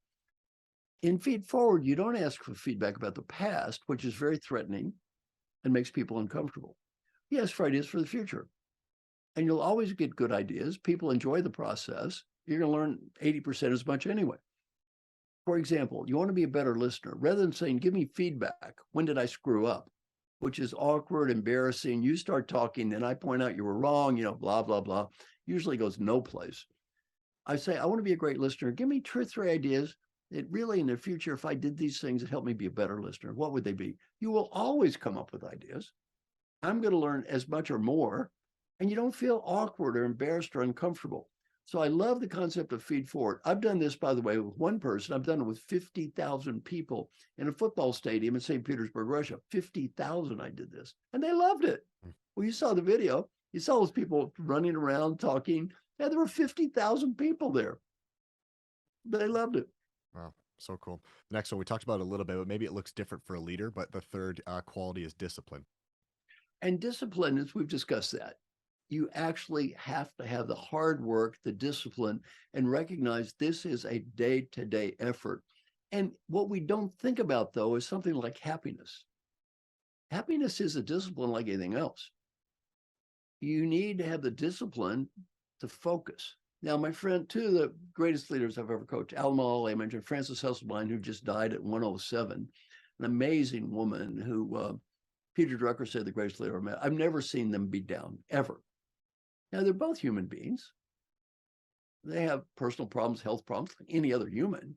In feed forward, you don't ask for feedback about the past, which is very threatening and makes people uncomfortable. You ask for ideas for the future. And you'll always get good ideas. People enjoy the process. You're going to learn 80% as much anyway. For example, you want to be a better listener. Rather than saying, give me feedback, when did I screw up? Which is awkward, embarrassing. You start talking, then I point out you were wrong, blah, blah, blah. Usually goes no place. I say, I want to be a great listener. Give me 2 or 3 ideas that really in the future, if I did these things, it helped me be a better listener. What would they be? You will always come up with ideas. I'm going to learn as much or more, and you don't feel awkward or embarrassed or uncomfortable. So I love the concept of feed forward. I've done this, by the way, with one person. I've done it with 50,000 people in a football stadium in St. Petersburg, Russia. 50,000 I did this, and they loved it. Well, you saw the video. You saw those people running around talking. Yeah, there were 50,000 people there. They loved it. Wow. So cool. The next one we talked about a little bit, but maybe it looks different for a leader. But the third quality is discipline. And discipline, as we've discussed that, you actually have to have the hard work, the discipline, and recognize this is a day-to-day effort. And what we don't think about, though, is something like happiness. Happiness is a discipline like anything else. You need to have the discipline to focus. Now, my friend, two of the greatest leaders I've ever coached, Alma, I mentioned Frances Hesselbein, who just died at 107, an amazing woman who Peter Drucker said the greatest leader I met. I've never seen them beat down, ever. Now, they're both human beings. They have personal problems, health problems, like any other human.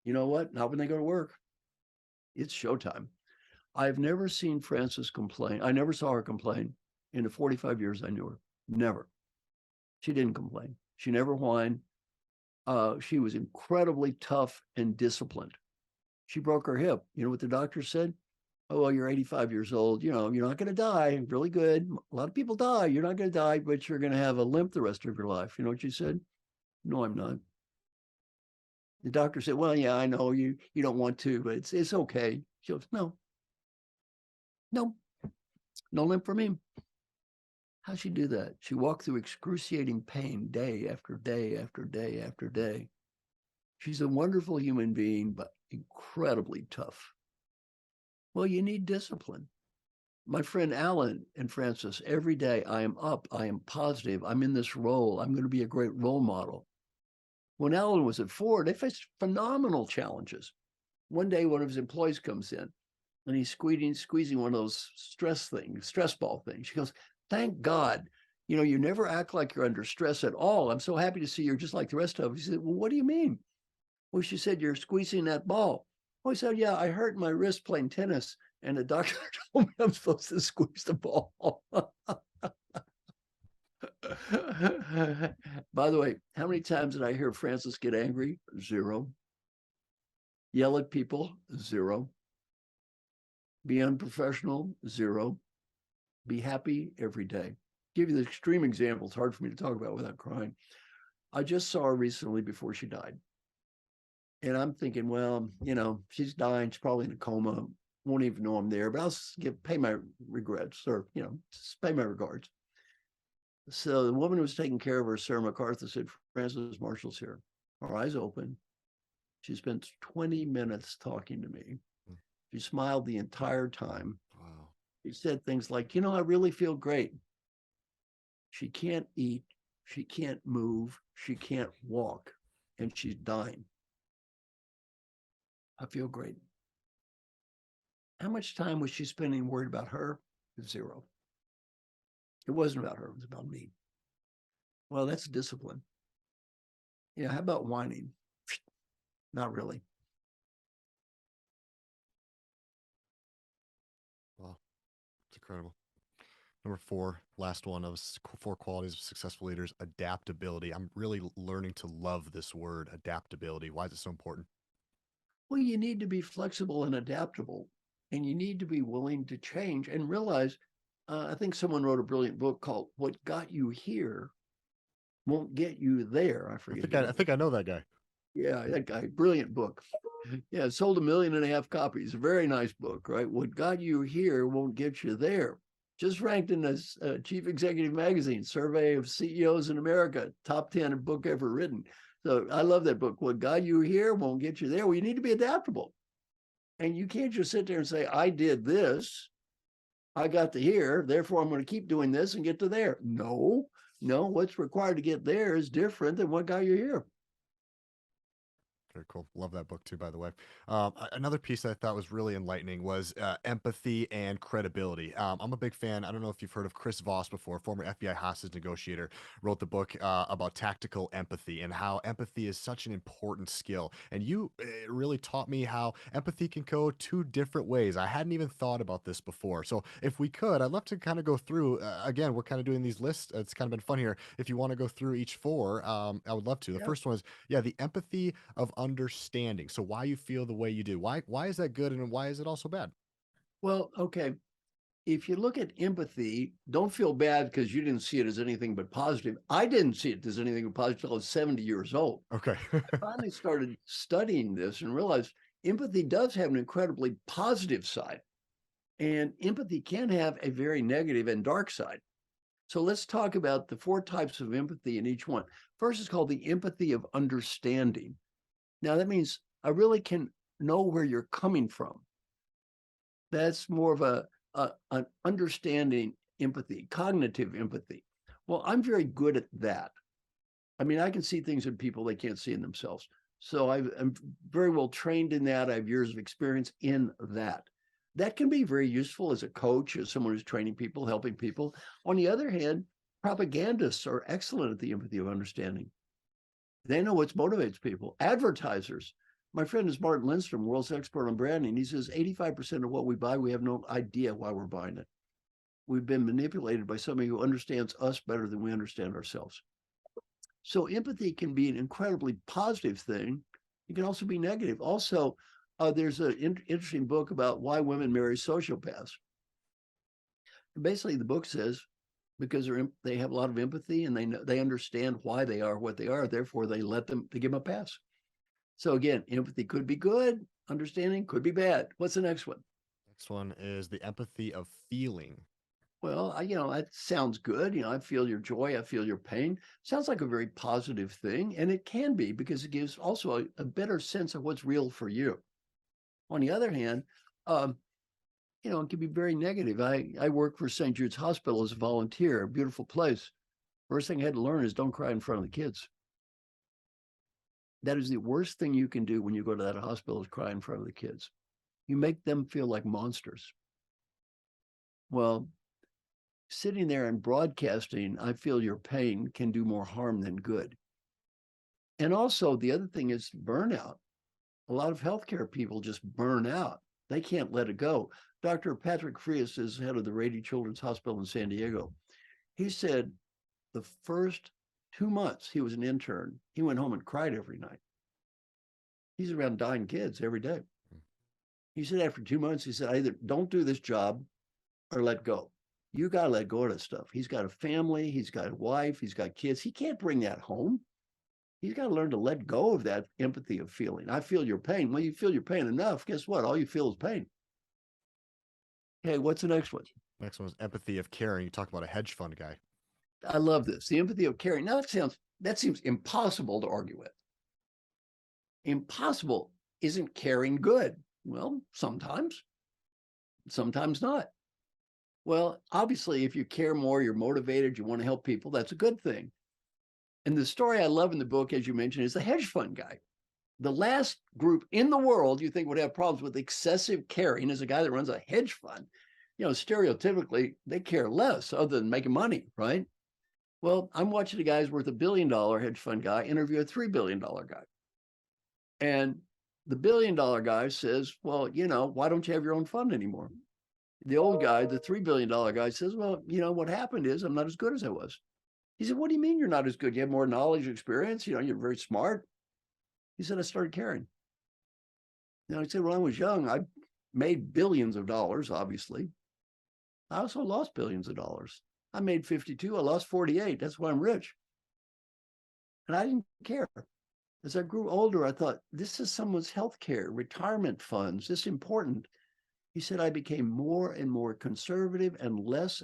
You know what? Not when they go to work. It's showtime. I've never seen Frances complain. I never saw her complain in the 45 years I knew her. Never. She didn't complain. She never whined. She was incredibly tough and disciplined. She broke her hip. You know what the doctor said? Oh, well, you're 85 years old. You know, you're not going to die. Really good. A lot of people die. You're not going to die, but you're going to have a limp the rest of your life. You know what she said? No, I'm not. The doctor said, well, yeah, I know you don't want to, but it's okay. She goes, no, no, no limp for me. How'd she do that? She walked through excruciating pain day after day after day after day. She's a wonderful human being, but incredibly tough. Well, you need discipline. My friend Alan and Francis, every day I am up, I am positive, I'm in this role, I'm going to be a great role model. When Alan was at Ford, they faced phenomenal challenges. One day, one of his employees comes in and he's squeezing one of those stress ball things. She goes, thank God, you know, you never act like you're under stress at all. I'm so happy to see you're just like the rest of us. He said, well, what do you mean? Well, she said, you're squeezing that ball. Oh, he said, yeah, I hurt my wrist playing tennis. And the doctor told me I'm supposed to squeeze the ball. By the way, how many times did I hear Francis get angry? Zero. Yell at people? Zero. Be unprofessional? Zero. Be happy every day. Give you the extreme example. It's hard for me to talk about without crying. I just saw her recently before she died. And I'm thinking, well, you know, she's dying. She's probably in a coma. Won't even know I'm there, but I'll pay my regrets or, you know, just pay my regards. So the woman who was taking care of her, Sarah MacArthur, said, Francis Marshall's here. Her eyes open. She spent 20 minutes talking to me. She smiled the entire time. Wow. She said things like, you know, I really feel great. She can't eat. She can't move. She can't walk. And she's dying. I feel great. How much time was she spending worried about her? Zero. It wasn't about her. It was about me. Well, that's discipline. Yeah. How about whining? Not really. Wow. It's incredible. Number four, last one of four qualities of successful leaders, adaptability. I'm really learning to love this word, adaptability. Why is it so important? Well, you need to be flexible and adaptable, and you need to be willing to change and realize. I think someone wrote a brilliant book called "What Got You Here Won't Get You There." I forget. I think I know that guy. Yeah, that guy, brilliant book. Yeah, it sold 1.5 million copies. A very nice book, right? What got you here won't get you there. Just ranked in this Chief Executive Magazine survey of CEOs in America, top 10 book ever written. So I love that book. What got you here won't get you there. Well, you need to be adaptable. And you can't just sit there and say, I did this, I got to here, therefore I'm going to keep doing this and get to there. No, what's required to get there is different than what got you here. Very cool. Love that book too, by the way. Another piece that I thought was really enlightening was empathy and credibility. I'm a big fan. I don't know if you've heard of Chris Voss before, former FBI hostage negotiator, wrote the book about tactical empathy and how empathy is such an important skill. And you really taught me how empathy can go two different ways. I hadn't even thought about this before. So if we could, I'd love to kind of go through, again, we're kind of doing these lists. It's kind of been fun here. If you want to go through each four, I would love to. The Yeah. first one is, yeah, the empathy of understanding. So why you feel the way you do. Why is that good and why is it also bad? Well, okay. if you look at empathy, don't feel bad because you didn't see it as anything but positive. I didn't see it as anything but positive until I was 70 years old. Okay. I finally started studying this and realized empathy does have an incredibly positive side, and empathy can have a very negative and dark side. So let's talk about the 4 types of empathy in each one. First is called the empathy of understanding. Now, that means I really can know where you're coming from. That's more of an understanding empathy, cognitive empathy. Well, I'm very good at that. I mean, I can see things in people they can't see in themselves. So I'm very well trained in that. I have years of experience in that. That can be very useful as a coach, as someone who's training people, helping people. On the other hand, propagandists are excellent at the empathy of understanding. They know what motivates people. Advertisers. My friend is Martin Lindstrom, world's expert on branding. He says 85% of what we buy, we have no idea why we're buying it. We've been manipulated by somebody who understands us better than we understand ourselves. So empathy can be an incredibly positive thing. It can also be negative. Also, there's an interesting book about why women marry sociopaths. And basically, the book says because they have a lot of empathy and they understand why they are what they are, therefore they give them a pass. So again, empathy could be good, understanding could be bad. What's the next one? Next one is the empathy of feeling. Well, that sounds good. I feel your joy. I feel your pain. Sounds like a very positive thing. And it can be because it gives also a better sense of what's real for you. On the other hand, it can be very negative. I work for St. Jude's Hospital as a volunteer, a beautiful place. First thing I had to learn is don't cry in front of the kids. That is the worst thing you can do when you go to that hospital is cry in front of the kids. You make them feel like monsters. Well, sitting there and broadcasting, I feel your pain, can do more harm than good. And also, the other thing is burnout. A lot of healthcare people just burn out. They can't let it go. Dr. Patrick Frias is head of the Rady Children's Hospital in San Diego. He said the first 2 months he was an intern, he went home and cried every night. He's around dying kids every day. He said after 2 months, he said, I either don't do this job or let go. You got to let go of that stuff. He's got a family, he's got a wife, he's got kids. He can't bring that home. He's got to learn to let go of that empathy of feeling. I feel your pain. Well, you feel your pain enough, guess what? All you feel is pain. Okay, what's the next one? Next one is empathy of caring. You talk about a hedge fund guy. I love this. The empathy of caring. Now that seems impossible to argue with. Impossible. Isn't caring good? Well, sometimes not. Well, obviously, if you care more, you're motivated, you want to help people, that's a good thing. And the story I love in the book, as you mentioned, is the hedge fund guy. The last group in the world you think would have problems with excessive caring is a guy that runs a hedge fund. Stereotypically, they care less other than making money, right? Well, I'm watching a guy's worth $1 billion hedge fund guy interview a $3 billion guy. And the $1 billion guy says, well, why don't you have your own fund anymore? The old guy, the $3 billion guy says, well, what happened is I'm not as good as I was. He said, what do you mean you're not as good? You have more knowledge, experience, you're very smart. He said, I started caring. He said, when I was young, I made billions of dollars, obviously. I also lost billions of dollars. I made 52, I lost 48. That's why I'm rich. And I didn't care. As I grew older, I thought, this is someone's health care, retirement funds, this is important. He said, I became more and more conservative and less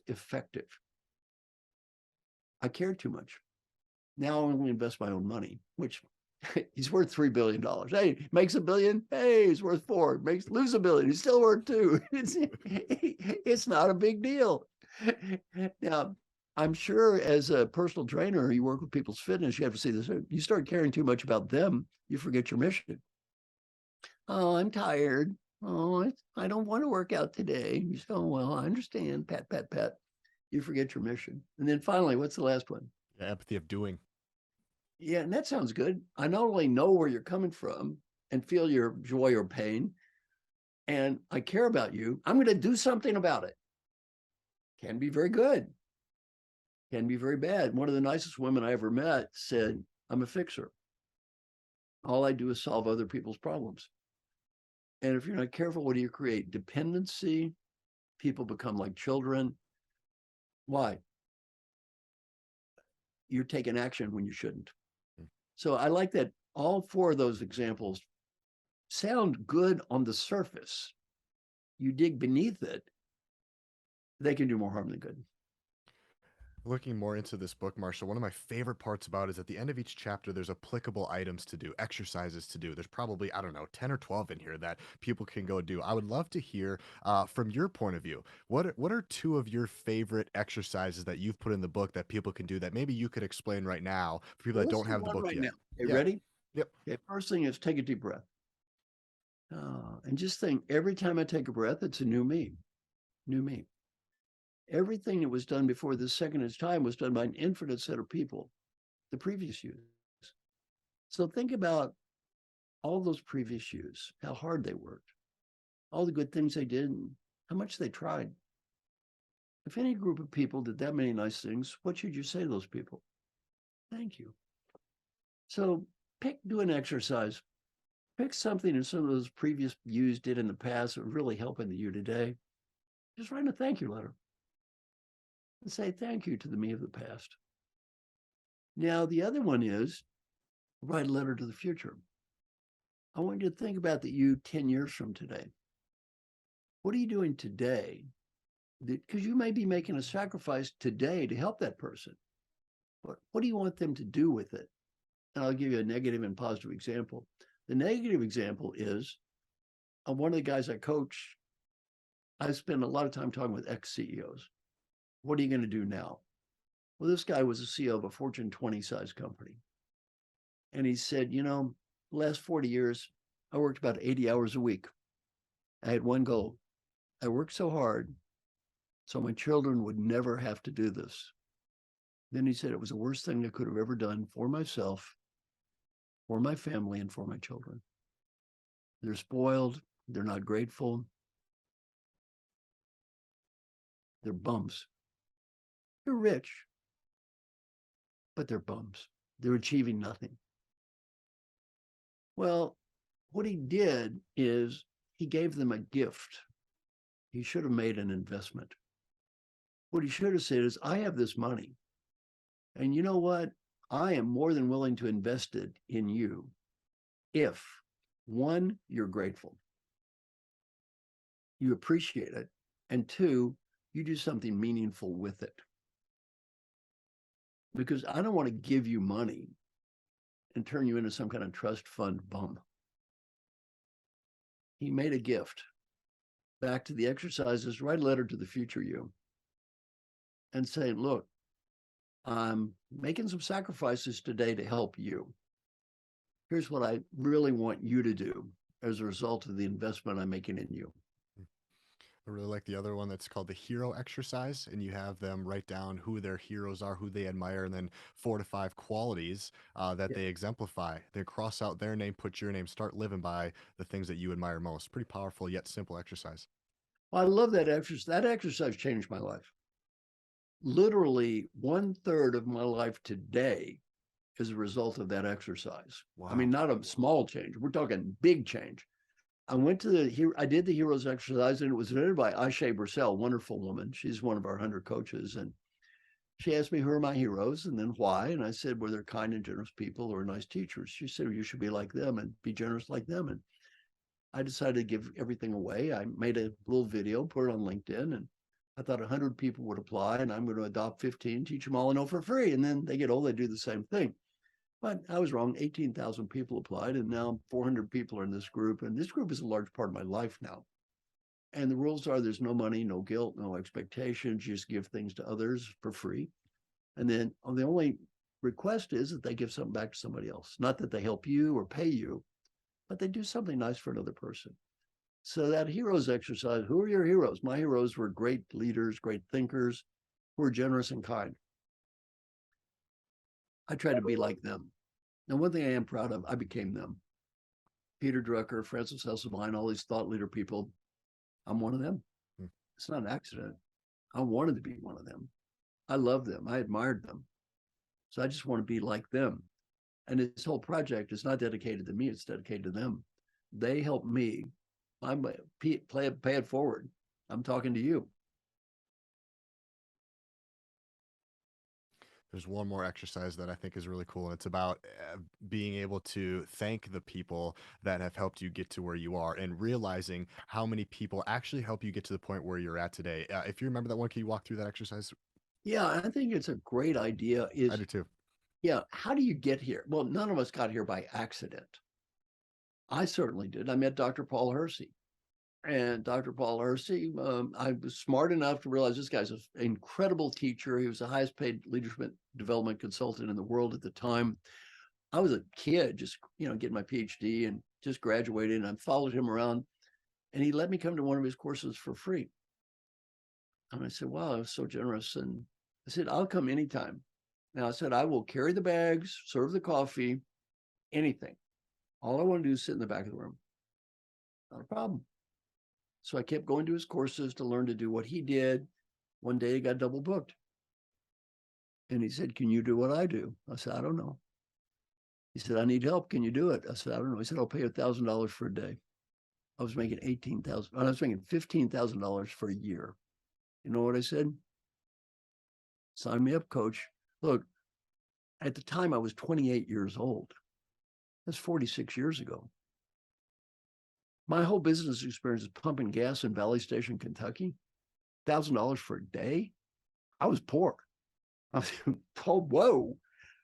effective. I cared too much. Now I only invest my own money, which he's worth $3 billion. Hey, makes $1 billion. Hey, he's worth 4. Lose $1 billion. He's still worth 2. It's not a big deal. Now, I'm sure as a personal trainer, you work with people's fitness, you have to see this. You start caring too much about them, you forget your mission. Oh, I'm tired. Oh, I don't want to work out today. You say, oh, well, I understand. Pat, pat, pat. You forget your mission. And then finally, what's the last one? Yeah, empathy of doing. Yeah, and that sounds good. I not only know where you're coming from and feel your joy or pain, and I care about you, I'm going to do something about it. Can be very good, can be very bad. One of the nicest women I ever met said, I'm a fixer. All I do is solve other people's problems. And if you're not careful, what do you create? Dependency People become like children. Why? You're taking action when you shouldn't. So I like that all four of those examples sound good on the surface. You dig beneath it, they can do more harm than good. Looking more into this book, Marshall, one of my favorite parts about it is at the end of each chapter, there's applicable items to do, exercises to do. There's probably, I don't know, 10 or 12 in here that people can go do. I would love to hear from your point of view, what are two of your favorite exercises that you've put in the book that people can do that maybe you could explain right now for people Well, that let's don't do have the one book right yet? now. Okay, Yeah. ready? Yep. Okay, first thing is take a deep breath. And just think every time I take a breath, it's a new me, new me. Everything that was done before this second of time was done by an infinite set of people, the previous yous. So think about all those previous yous, how hard they worked, all the good things they did, and how much they tried. If any group of people did that many nice things, what should you say to those people? Thank you. So do an exercise. Pick something that some of those previous yous did in the past that would really help in the you today. Just write a thank you letter and say thank you to the me of the past. Now, the other one is write a letter to the future. I want you to think about the you 10 years from today. What are you doing today? Because you may be making a sacrifice today to help that person. But what do you want them to do with it? And I'll give you a negative and positive example. The negative example is one of the guys I coach. I spend a lot of time talking with ex-CEOs. What are you going to do now? Well, this guy was a CEO of a Fortune 20 size company. And he said, the last 40 years, I worked about 80 hours a week. I had one goal. I worked so hard so my children would never have to do this. Then he said it was the worst thing I could have ever done for myself, for my family, and for my children. They're spoiled. They're not grateful. They're bums. They're rich, but they're bums. They're achieving nothing. Well, what he did is he gave them a gift. He should have made an investment. What he should have said is, I have this money. And you know what? I am more than willing to invest it in you if, one, you're grateful, you appreciate it, and two, you do something meaningful with it. Because I don't want to give you money and turn you into some kind of trust fund bum. He made a gift. Back to the exercises, write a letter to the future you and say, look, I'm making some sacrifices today to help you. Here's what I really want you to do as a result of the investment I'm making in you. I really like the other one that's called the hero exercise, and you have them write down who their heroes are, who they admire, and then 4 to 5 qualities that Yeah. they exemplify. Then cross out their name, put your name, start living by the things that you admire most. Pretty powerful yet simple exercise. Well, I love that exercise. That exercise changed my life. Literally 1/3 of my life today is a result of that exercise. Wow. I mean, not a small change. We're talking big change. I did the heroes exercise, and it was invented by Ashe Bursell, wonderful woman. She's one of our 100 coaches. And she asked me, who are my heroes? And then why? And I said, well, they're kind and generous people who are nice teachers. She said, well, you should be like them and be generous like them. And I decided to give everything away. I made a little video, put it on LinkedIn, and I thought 100 people would apply, and I'm going to adopt 15, teach them all, and know for free. And then they get old, they do the same thing. But I was wrong. 18,000 people applied, and now 400 people are in this group. And this group is a large part of my life now. And the rules are there's no money, no guilt, no expectations. You just give things to others for free. And then the only request is that they give something back to somebody else. Not that they help you or pay you, but they do something nice for another person. So that heroes exercise, who are your heroes? My heroes were great leaders, great thinkers, who were generous and kind. I try to be like them. Now, one thing I am proud of, I became them. Peter Drucker, Francis Hesselbein, all these thought leader people, I'm one of them. It's not an accident. I wanted to be one of them. I love them. I admired them. So I just want to be like them. And this whole project is not dedicated to me. It's dedicated to them. They help me. I'm pay it forward. I'm talking to you. There's one more exercise that I think is really cool. And it's about being able to thank the people that have helped you get to where you are and realizing how many people actually help you get to the point where you're at today. If you remember that one, can you walk through that exercise? Yeah, I think it's a great idea. I do too. Yeah, how do you get here? Well, none of us got here by accident. I certainly did. I met Dr. Paul Hersey. And Dr. Paul Hersey, I was smart enough to realize this guy's an incredible teacher. He was the highest paid leadership development consultant in the world at the time. I was a kid, just getting my PhD and just graduated, and I followed him around, and he let me come to one of his courses for free. And I said, "Wow, I was so generous." And I said, "I'll come anytime." Now I said, "I will carry the bags, serve the coffee, anything. All I want to do is sit in the back of the room." Not a problem. So I kept going to his courses to learn to do what he did. One day he got double booked. And he said, "Can you do what I do?" I said, "I don't know." He said, "I need help. Can you do it?" I said, "I don't know." He said, "I'll pay you $1,000 for a day." I was making 18,000. I was making $15,000 for a year. You know what I said? "Sign me up, coach." Look, at the time I was 28 years old. That's 46 years ago. My whole business experience is pumping gas in Valley Station, Kentucky. $1,000 for a day. I was poor. I was, oh, whoa.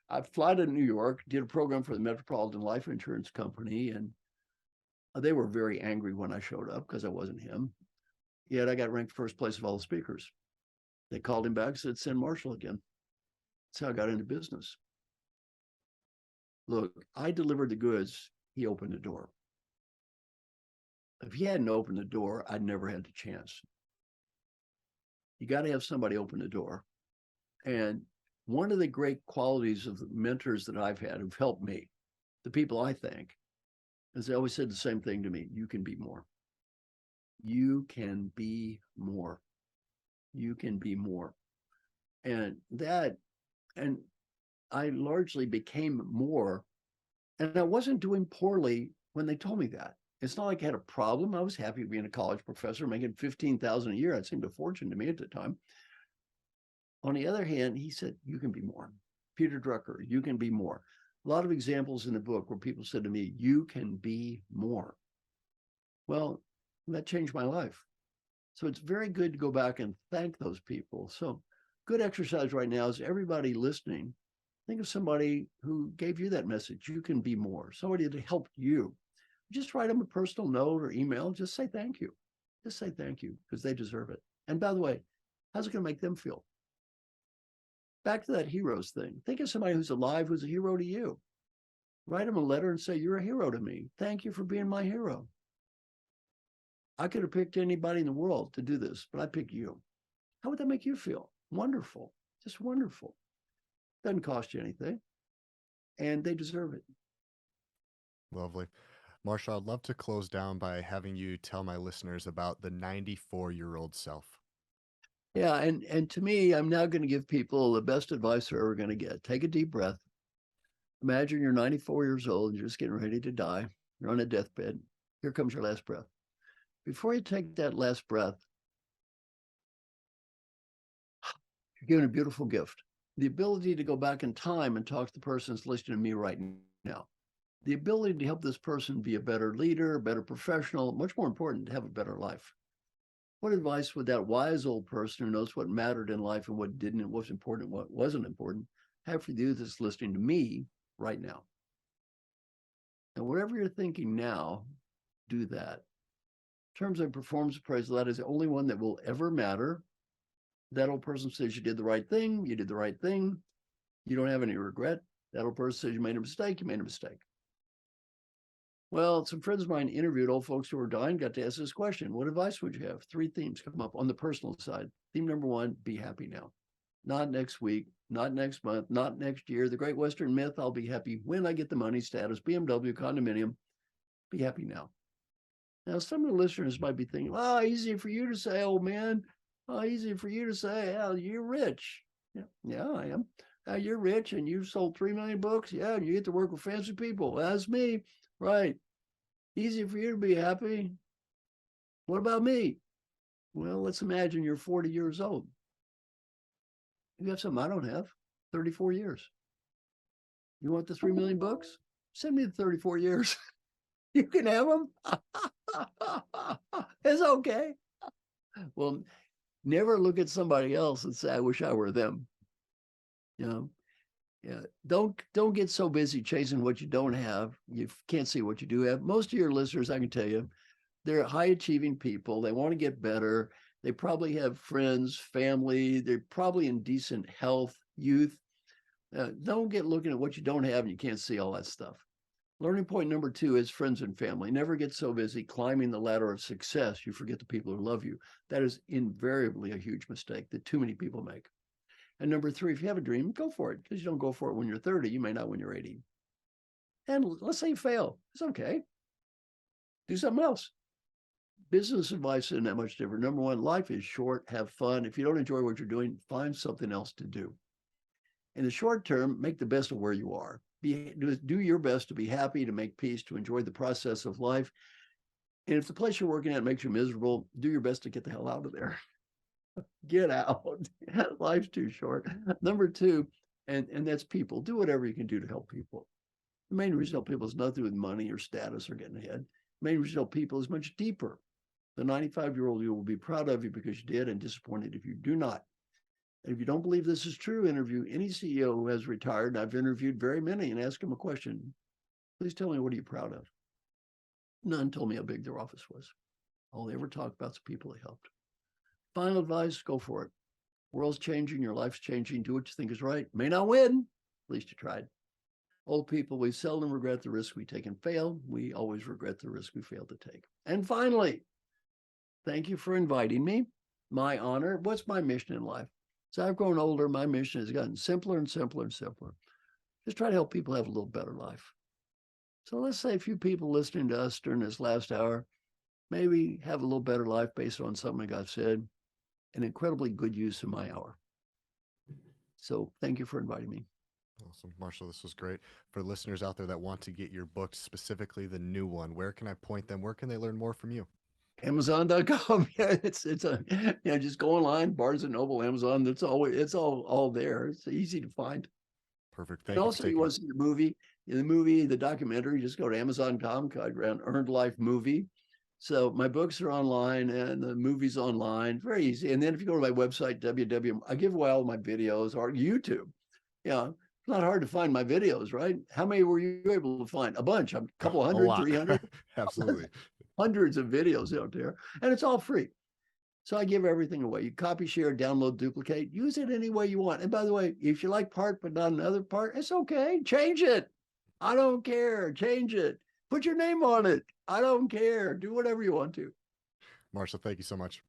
I fly to New York, did a program for the Metropolitan Life Insurance Company, and they were very angry when I showed up because I wasn't him. Yet I got ranked first place of all the speakers. They called him back and said, "Send Marshall again." That's how I got into business. Look, I delivered the goods. He opened the door. If he hadn't opened the door, I'd never had the chance. You got to have somebody open the door. And one of the great qualities of the mentors that I've had who've helped me, the people I thank, is they always said the same thing to me: "You can be more. You can be more. You can be more." And I largely became more. And I wasn't doing poorly when they told me that. It's not like I had a problem. I was happy being a college professor, making $15,000 a year. It seemed a fortune to me at the time. On the other hand, he said, "You can be more." Peter Drucker, "You can be more." A lot of examples in the book where people said to me, "You can be more." Well, that changed my life. So it's very good to go back and thank those people. So good exercise right now is everybody listening, think of somebody who gave you that message. You can be more. Somebody that helped you. Just write them a personal note or email. Just say thank you. Just say thank you because they deserve it. And by the way, how's it going to make them feel? Back to that heroes thing. Think of somebody who's alive, who's a hero to you. Write them a letter and say, "You're a hero to me. Thank you for being my hero. I could have picked anybody in the world to do this, but I picked you." How would that make you feel? Wonderful. Just wonderful. Doesn't cost you anything. And they deserve it. Lovely. Marsha, I'd love to close down by having you tell my listeners about the 94-year-old self. Yeah. And to me, I'm now going to give people the best advice they're ever going to get. Take a deep breath. Imagine you're 94 years old and you're just getting ready to die. You're on a deathbed. Here comes your last breath. Before you take that last breath, you're given a beautiful gift: the ability to go back in time and talk to the person that's listening to me right now. The ability to help this person be a better leader, a better professional, much more important, to have a better life. What advice would that wise old person who knows what mattered in life and what didn't, and what's important, what wasn't important, have for you that's listening to me right now? And whatever you're thinking now, do that. In terms of performance appraisal, that is the only one that will ever matter. That old person says you did the right thing, you did the right thing, you don't have any regret. That old person says you made a mistake, you made a mistake. Well, some friends of mine interviewed old folks who were dying, got to ask this question: what advice would you have? 3 themes come up on the personal side. Theme number 1, be happy now. Not next week, not next month, not next year. The great Western myth: I'll be happy when I get the money, status, BMW, condominium. Be happy now. Now, some of the listeners might be thinking, "Oh, easy for you to say, old man. Oh, easy for you to say. Oh, you're rich." Yeah, I am. You're rich and you've sold 3 million books. Yeah, and you get to work with fancy people. That's me. Right. Easy for you to be happy. What about me? Well, let's imagine you're 40 years old. You have something I don't have, 34 years. You want the 3 million books? Send me the 34 years. You can have them. It's okay. Well, never look at somebody else and say, I wish I were them. You know, yeah. Don't get so busy chasing what you don't have. You can't see what you do have. Most of your listeners, I can tell you, they're high achieving people. They want to get better. They probably have friends, family. They're probably in decent health, youth. Don't get looking at what you don't have and you can't see all that stuff. Learning point number 2 is friends and family. Never get so busy climbing the ladder of success you forget the people who love you. That is invariably a huge mistake that too many people make. And number 3, if you have a dream, go for it, because you don't go for it when you're 30, you may not when you're 80. And let's say you fail. It's okay. Do something else. Business advice isn't that much different. Number 1, life is short. Have fun. If you don't enjoy what you're doing, find something else to do. In the short term, make the best of where you are. Do your best to be happy, to make peace, to enjoy the process of life. And if the place you're working at makes you miserable, do your best to get the hell out of there. Get out. Life's too short. Number 2, and that's people. Do whatever you can do to help people. The main reason to help people is nothing with money or status or getting ahead. The main reason to help people is much deeper. The 95-year-old you will be proud of you because you did, and disappointed if you do not. And if you don't believe this is true, interview any CEO who has retired. I've interviewed very many and asked them a question. Please tell me, what are you proud of? None told me how big their office was. All they ever talked about is the people they helped. Final advice, go for it. World's changing, your life's changing. Do what you think is right. May not win, at least you tried. Old people, we seldom regret the risk we take and fail. We always regret the risk we failed to take. And finally, thank you for inviting me. My honor. What's my mission in life? As I've grown older, my mission has gotten simpler and simpler and simpler. Just try to help people have a little better life. So let's say a few people listening to us during this last hour maybe have a little better life based on something I've said. An incredibly good use of my hour. So thank you for inviting me. Awesome. Marshall, this was great. For listeners out there that want to get your book, specifically the new one, where can I point them? Where can they learn more from you? Amazon.com. Yeah, it's just go online, Barnes and Noble, Amazon. It's all there. It's easy to find. Perfect. And Thank you for also, you want to see the movie, the documentary, just go to Amazon.com, around Earned Life Movie. So my books are online and the movie's online, very easy. And then if you go to my website, I give away all my videos, or YouTube. Yeah, it's not hard to find my videos, right? How many were you able to find? A bunch, a couple hundred, 300. Absolutely. Hundreds of videos out there, and it's all free. So I give everything away. You copy, share, download, duplicate, use it any way you want. And by the way, if you like part but not another part, it's okay. Change it. I don't care. Change it. Put your name on it. I don't care. Do whatever you want to. Marshall, thank you so much.